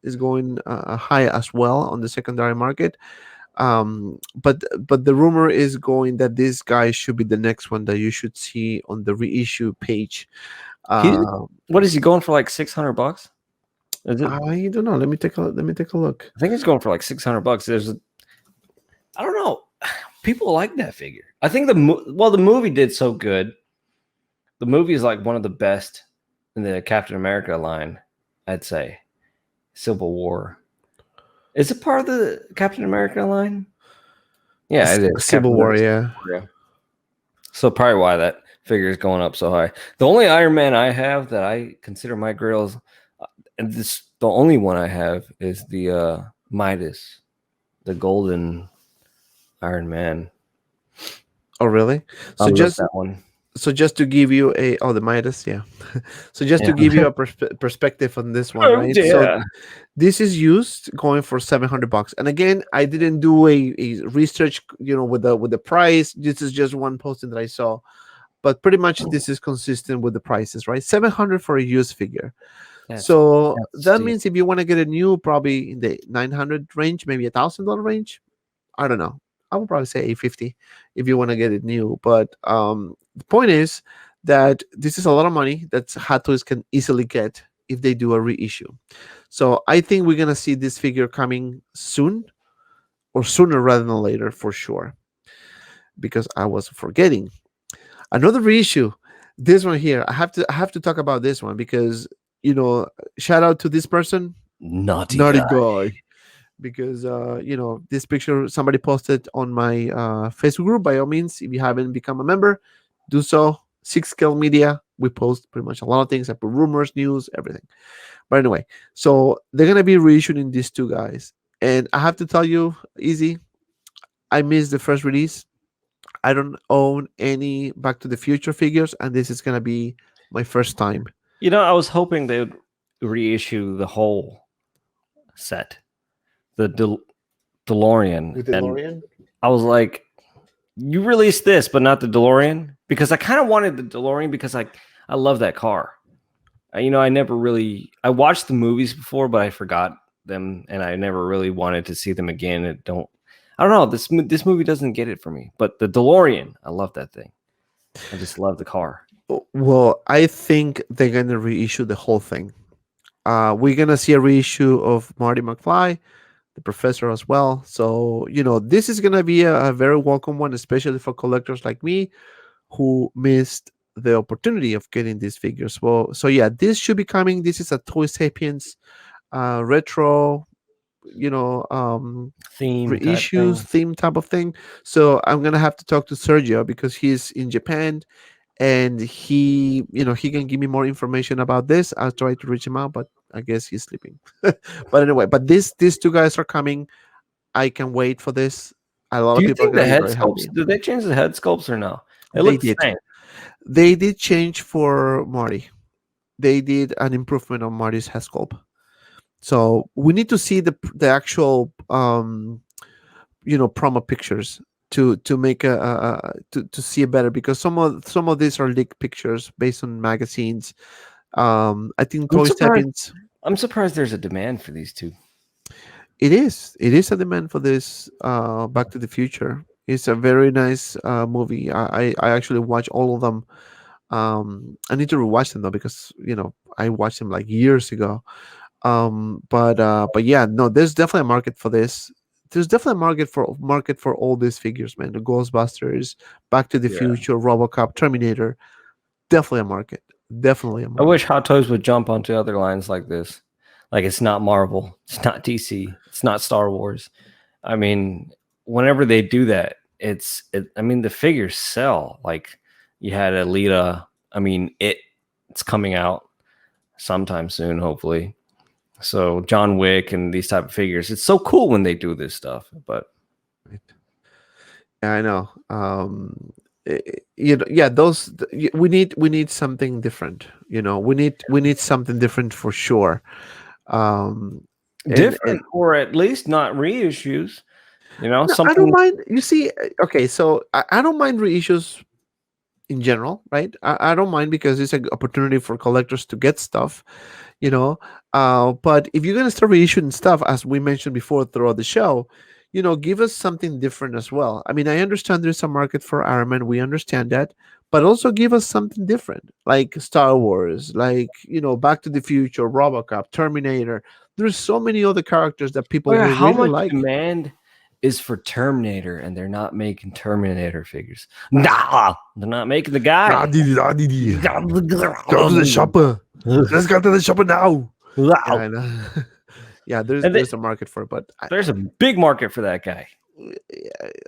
high as well on the secondary market. But the rumor is going that this guy should be the next one that you should see on the reissue page. He, Uh, what is he going for? Like $600? Is it? I don't know. Let me take a look. I think he's going for like $600. I don't know. People like that figure. I think the movie did so good. The movie is like one of the best in the Captain America line, I'd say. Civil War. Is it part of the Captain America line? Yeah, it is. Civil War, yeah. Yeah. So probably why that figure is going up so high. The only Iron Man I have that I consider my girls, and this The only one I have is the Midas, the golden Iron Man. Oh, really? I So love just that one. so just to give you a the Midas, yeah. So just to Yeah. give you a perspective on this one, Oh right? So yeah. this is used going for $700. And again, I didn't do a research, with the price. This is just one posting that I saw, but pretty much this is consistent with the prices, right? 700 for a used figure. That's So that's that steep. means if you want to get a new, probably in the 900 range, maybe $1,000 range. I don't know. I would probably say 850 if you want to get it new. But the point is that this is a lot of money that Hot Toys can easily get if they do a reissue. So I think we're gonna see this figure coming soon, or sooner rather than later, for sure. Because I was forgetting another reissue. This one here, I have to talk about this one because you know, shout out to this person, Naughty naughty guy. guy, because this picture somebody posted on my Facebook group. By all means, if you haven't become a member, do so. Sixth Scale Media. We post pretty much a lot of things. I put rumors, news, everything. But anyway, so they're gonna be reissuing these two guys, and I have to tell you, easy. I missed the first release. I don't own any Back to the Future figures, and this is gonna be my first time. I was hoping they would reissue the whole set, the DeLorean, With the and Delorean? I was like, "You released this, but not the DeLorean," because I kind of wanted the DeLorean because I love that car. I never really I watched the movies before, but I forgot them, and I never really wanted to see them again. I don't know. This movie doesn't get it for me. But the DeLorean, I love that thing. I just love the car. Well, I think they're gonna reissue the whole thing. We're gonna see a reissue of Marty McFly, the professor as well. So this is gonna be a very welcome one, especially for collectors like me who missed the opportunity of getting these figures. Well, so yeah, this should be coming. This is a Toy Sapiens retro, you know, um, Theme type reissues thing. theme type of thing. So I'm gonna have to talk to Sergio because he's in Japan and he can give me more information about this. I'll try to reach him out, but I guess he's sleeping. But anyway, but these two guys are coming. I can wait for this. A lot Do of you people are think gonna the be head very sculpts? happy. Did they change the head sculpts or no? It They looked the did. same. They did change for Marty. They did an improvement on Marty's head sculpt. So we need to see the actual promo pictures to make to see it better, because some of these are leaked pictures based on magazines. I think I'm Toy surprised. Sapiens. I'm surprised there's a demand for these two. It is a demand for this Back to the Future. It's a very nice movie. I actually watch all of them. I need to rewatch them though, because I watched them like years ago. But yeah, no, there's definitely a market for this. There's definitely a market for all these figures, man. The Ghostbusters, Back to the Yeah. Future, RoboCop, Terminator. Definitely a market. Definitely a I market. wish Hot Toys would jump onto other lines like this. Like it's not Marvel, it's not DC, it's not Star Wars. I mean, whenever they do that, I mean, the figures sell. Like you had Alita. I mean, it's coming out sometime soon, hopefully. So John Wick and these type of figures. It's so cool when they do this stuff. But Right. Yeah, I know. Yeah, we need something different. We need something different for sure. Um, and different, or at least not reissues. no, I don't Something. mind. You see, okay, so I don't mind reissues in general, right? I don't mind because it's an opportunity for collectors to get stuff, you know. But if you're gonna start reissuing stuff, as we mentioned before throughout the show, give us something different as well. I mean, I understand there's a market for Iron Man. We understand that, but also give us something different, like Star Wars, like Back to the Future, RoboCop, Terminator. There's so many other characters that Oh people yeah, will how really much like. demand is for Terminator, and they're not making Terminator figures? Nah, they're not making the Ah, guy. Didi, ah, Didi. Go to the shopper. Let's go to the shopper now. Yeah, I know. Yeah, there's And there's a market for it, but there's a big market for that guy.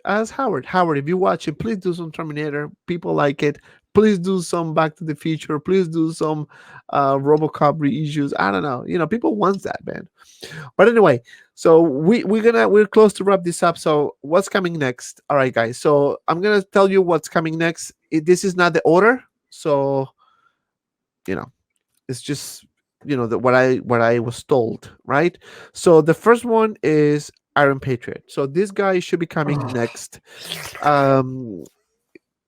as Howard, if you watch it, please do some Terminator. People like it. please do some Back to the Future. Please do some RoboCop reissues. I don't know. People want that, man. But anyway, so we're close to wrap this up. So what's coming next? All right, guys. So I'm gonna tell you what's coming next. This is not the order. So you know, it's just what I was told, right? So the first one is Iron Patriot. So this guy should be coming next. Um,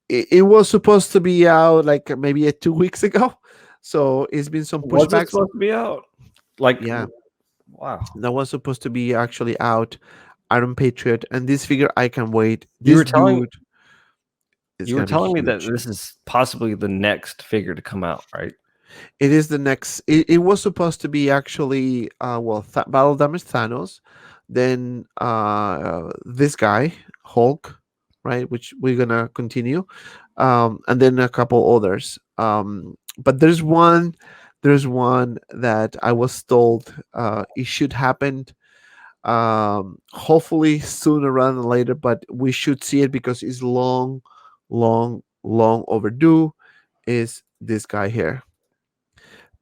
it was supposed to be out like maybe 2 weeks ago. So it's been some Was it pushbacks. supposed to be out? Like, Yeah, wow. that was supposed to be actually out. Iron Patriot, and this figure I can wait. You This were telling dude is you were gonna be telling me that huge. this is possibly the next figure to come out, right? It is the next. It was supposed to be actually Battle Damage Thanos, then this guy Hulk, right? Which we're gonna continue, and then a couple others. But there's one that I was told it should happen. Hopefully sooner rather than later, but we should see it because it's long, long, long overdue. Is this guy here?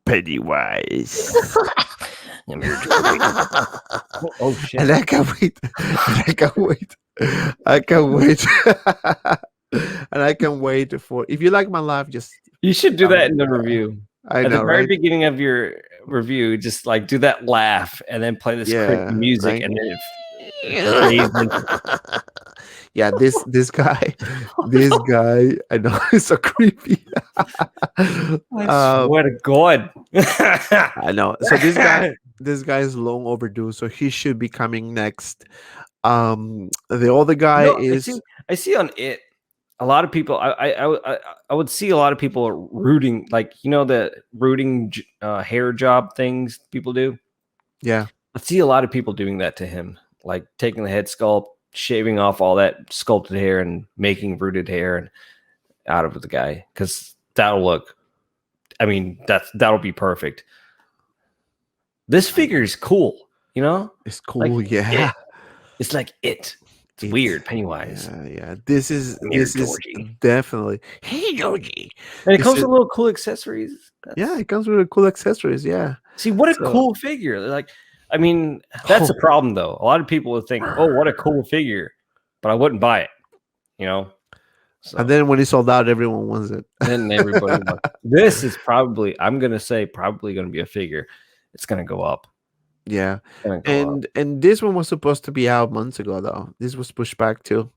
Pennywise. I'm here, Georgie. Oh shit! And I can't wait. And I can't wait. I can't wait. And I can wait for. If you like my laugh, just You should do that in the review. I At know, the very right? beginning of your review, just like do that laugh and then play this creepy Yeah, music, right. and then it fades into Yeah, this guy. I know it's so creepy. I swear to God. I know. So this guy is long overdue. So he should be coming next. The other guy is I see on it a lot of people. I would see a lot of people rooting, like the rooting hair job things people do. yeah. I see a lot of people doing that to him, like taking the head sculpt, shaving off all that sculpted hair, and making rooted hair and out of the guy, because that'll look. I mean, that'll be perfect. This figure is cool, It's cool. Yeah. It's like it. It's It's weird, Pennywise. Yeah. This is Here, Georgie. Definitely. Hey, Georgie. And it This comes is- with little cool accessories. Yeah, it comes with cool accessories. Yeah. See, what a So- cool figure. Like, I mean, that's a problem, though. A lot of people would think, oh, what a cool figure, but I wouldn't buy it, So, And then when it's sold out, everyone wants it. then everybody this is probably, I'm going to say, probably going to be a figure. It's going to go up. Yeah. It's gonna go up. And this one was supposed to be out months ago though. This was pushed back too.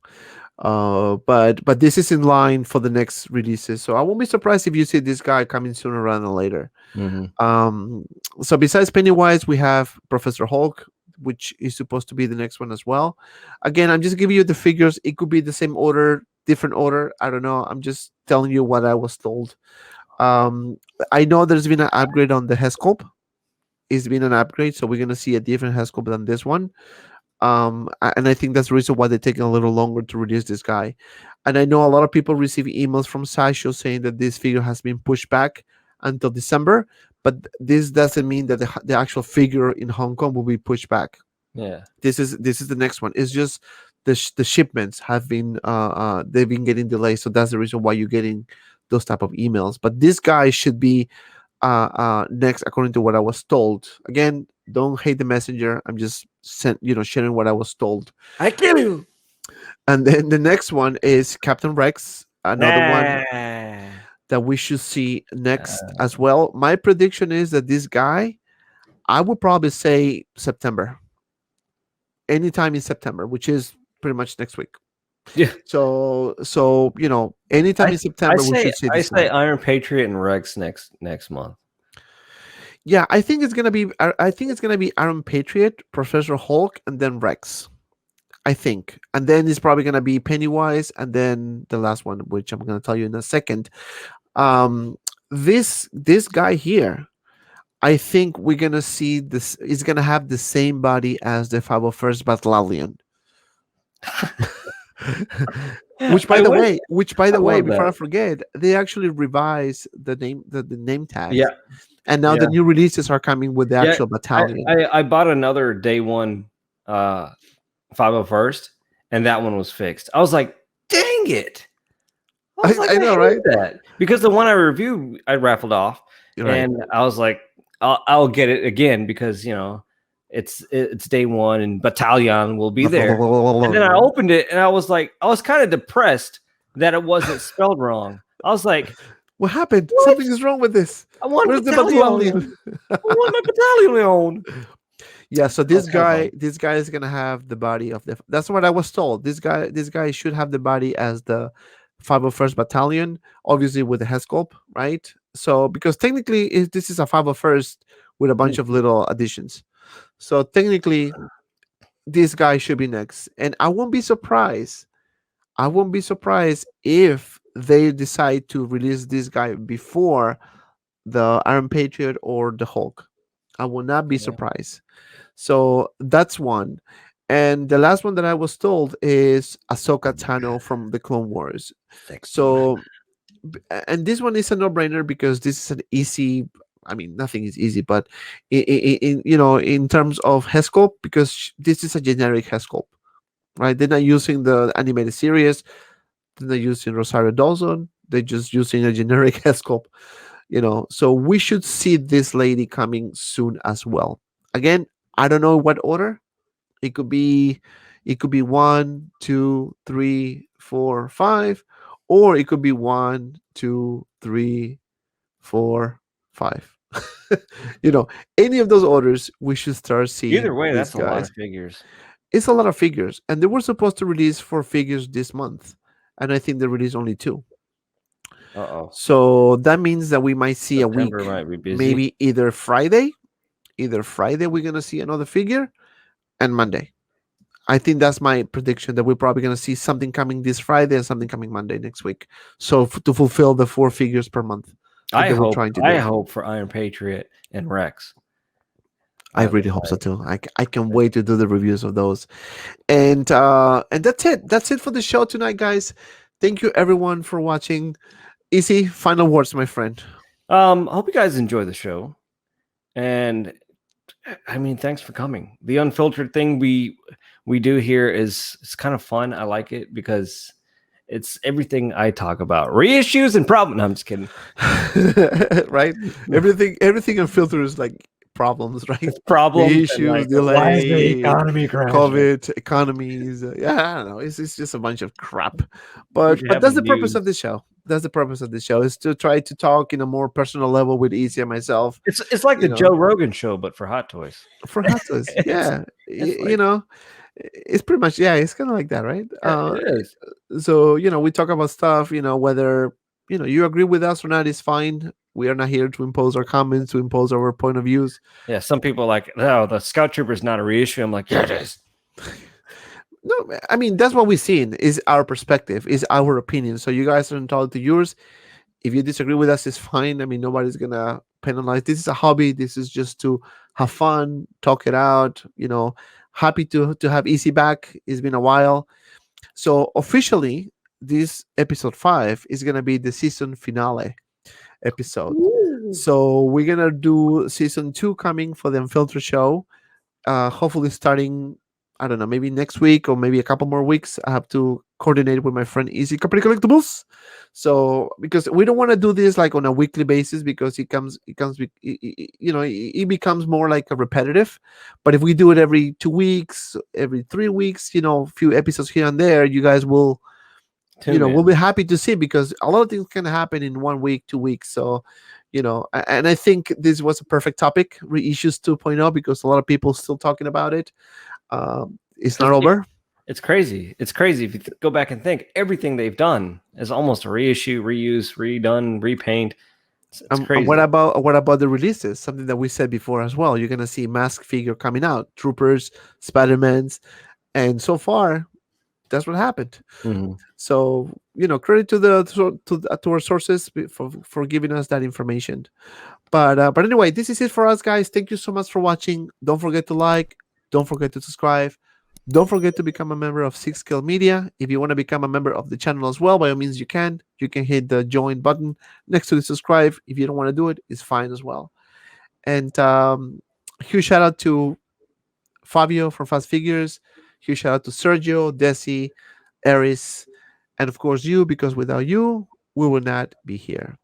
But this is in line for the next releases. So I won't be surprised if you see this guy coming sooner rather than later. Mhm. So besides Pennywise, we have Professor Hulk, which is supposed to be the next one as well. Again, I'm just giving you the figures. It could be the same order, different order. I don't know. I'm just telling you what I was told. I know there's been an upgrade on the head sculpt. It's been an upgrade, so we're gonna see a different head sculpt than this one. And I think that's the reason why they're taking a little longer to release this guy. And I know a lot of people receive emails from Sideshow saying that this figure has been pushed back until December, but this doesn't mean that the actual figure in Hong Kong will be pushed back. Yeah. This is the next one. It's just the shipments have been they've been getting delayed, so that's the reason why you're getting those type of emails. But this guy should be next, according to what I was told. Again, don't hate the messenger. I'm just sharing what I was told. I kill you. And then the next one is Captain Rex, another one that we should see next as well. My prediction is that this guy, I would probably say September, anytime in September, which is pretty much next week. Yeah. So anytime in September we should see I this say guy. Iron Patriot and Rex next month. Yeah, I think it's gonna be Iron Patriot, Professor Hulk, and then Rex. I think, and then it's probably gonna be Pennywise, and then the last one, which I'm gonna tell you in a second. This guy here, I think we're gonna see this. Is gonna have the same body as the 501st Battalion. Which by the way, before I forget, they actually revised the name tag. Yeah. And now the new releases are coming with the actual battalion. I bought another day one 501st, and that one was fixed. I was like, dang it. I was like, I I know, hate right? that because the one I reviewed, I raffled off, You're right. and I was like, I'll get it again because it's day one and Battalion will be there. And then I opened it and I was like, I was kind of depressed that it wasn't spelled wrong. I was like, What happened? what? Something is wrong with this. I want Where's the battalion? Battalion. I want my Battalion. Yeah, so I was kind of bummed. this guy is gonna have the body of the. That's what I was told. This guy should have the body as the 501st Battalion, obviously with the head sculpt, right? So because technically, this is a 501st with a bunch of little additions. So technically, this guy should be next, and I won't be surprised. I won't be surprised if they decide to release this guy before the Iron Patriot or the Hulk. I will not be Yeah. surprised. So that's one. And the last one that I was told is Ahsoka Tano from the Clone Wars. Sexy man. So, and this one is a no-brainer because this is an easy. I mean, nothing is easy, but in terms of Hescope, because this is a generic Hescope, right? They're not using the animated series. They're not using Rosario Dawson. They're just using a generic Hescope. So we should see this lady coming soon as well. Again, I don't know what order. It could be 1, 2, 3, 4, 5, or it could be 1, 2, 3, 4, 5. you know any of those orders, we should start Either seeing way, these that's a lot guys. of figures. It's a lot of figures, and they were supposed to release 4 figures this month, and I think they released only 2. Uh-oh. So that means that we might see a September week, might be busy. maybe either Friday we're gonna see another figure, and Monday. I think that's my prediction, that we're probably gonna see something coming this Friday and something coming Monday next week. So to fulfill the 4 figures per month that I they were hope trying to I do. hope for Iron Patriot and Rex. I I would really hope so like too. I can wait to do the reviews of those. And that's it. That's it for the show tonight, guys. Thank you everyone for watching. Easy final words, my friend. I hope you guys enjoy the show. And I mean, thanks for coming. The unfiltered thing we do here is it's kind of fun. I like it because it's everything I talk about. Reissues and problem. No, I'm just kidding. Right? Everything in filter is like problems, right? It's problems The and issues, like why is the delay, economy crashing? COVID, economies. Yeah, I don't know. It's just a bunch of crap. We But should but have a that's the purpose of news. the show. That's the purpose of the show, is to try to talk in a more personal level with Easy and myself. It's like You the know, Joe Rogan show, but for Hot Toys. for Hot Toys. it's Yeah, it's like it's pretty much, yeah. It's kind of like that, right? yeah, it is. So we talk about stuff. Whether you agree with us or not is fine. We are not here to impose our comments, to impose our point of views. Yeah, some people are like, no, the Scout Trooper is not a reissue. I'm like, yeah, it is. No, I mean, that's what we've seen, is our perspective, is our opinion. So you guys are entitled to yours. If you disagree with us, it's fine. I mean, nobody's gonna penalize. This is a hobby. This is just to have fun, talk it out. Happy to have Easy back. It's been a while. So officially, this episode 5 is gonna be the season finale episode. Ooh. So we're gonna do season 2 coming for the Unfiltered show. Hopefully starting, I don't know, maybe next week or maybe a couple more weeks. I have to coordinate with my friend Easy Company Collectibles. So because we don't want to do this like on a weekly basis, because it becomes more like a repetitive. But if we do it every 2 weeks, every 3 weeks, a few episodes here and there, you guys will Tune we'll be in. happy to see, because a lot of things can happen in 1 week, 2 weeks. So and I think this was a perfect topic, reissues 2.0, because a lot of people still talking about it. It's not over. It's crazy. It's crazy if you go back and think. Everything they've done is almost a reissue, reuse, redone, repaint. It's And crazy. what about the releases? Something that we said before as well. You're gonna see mask figure coming out, Troopers, Spider-Mans, and so far, that's what happened. Mhm. So credit to our sources for giving us that information. But anyway, this is it for us, guys. Thank you so much for watching. Don't forget to like. Don't forget to subscribe. Don't forget to become a member of Sixth Scale Media. If you want to become a member of the channel as well, by all means you can. You can hit the join button next to the subscribe. If you don't want to do it, it's fine as well. And huge shout out to Fabio from Fast Figures. Huge shout out to Sergio, Desi, Eris, And of course, you, because without you, we will not be here.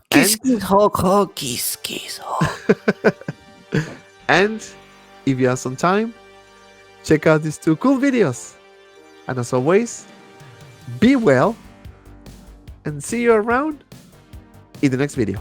Kiss, And, kiss, hug, hug, kiss, kiss, hug. and if you have some time, check out these two cool videos. And as always, be well and see you around in the next video.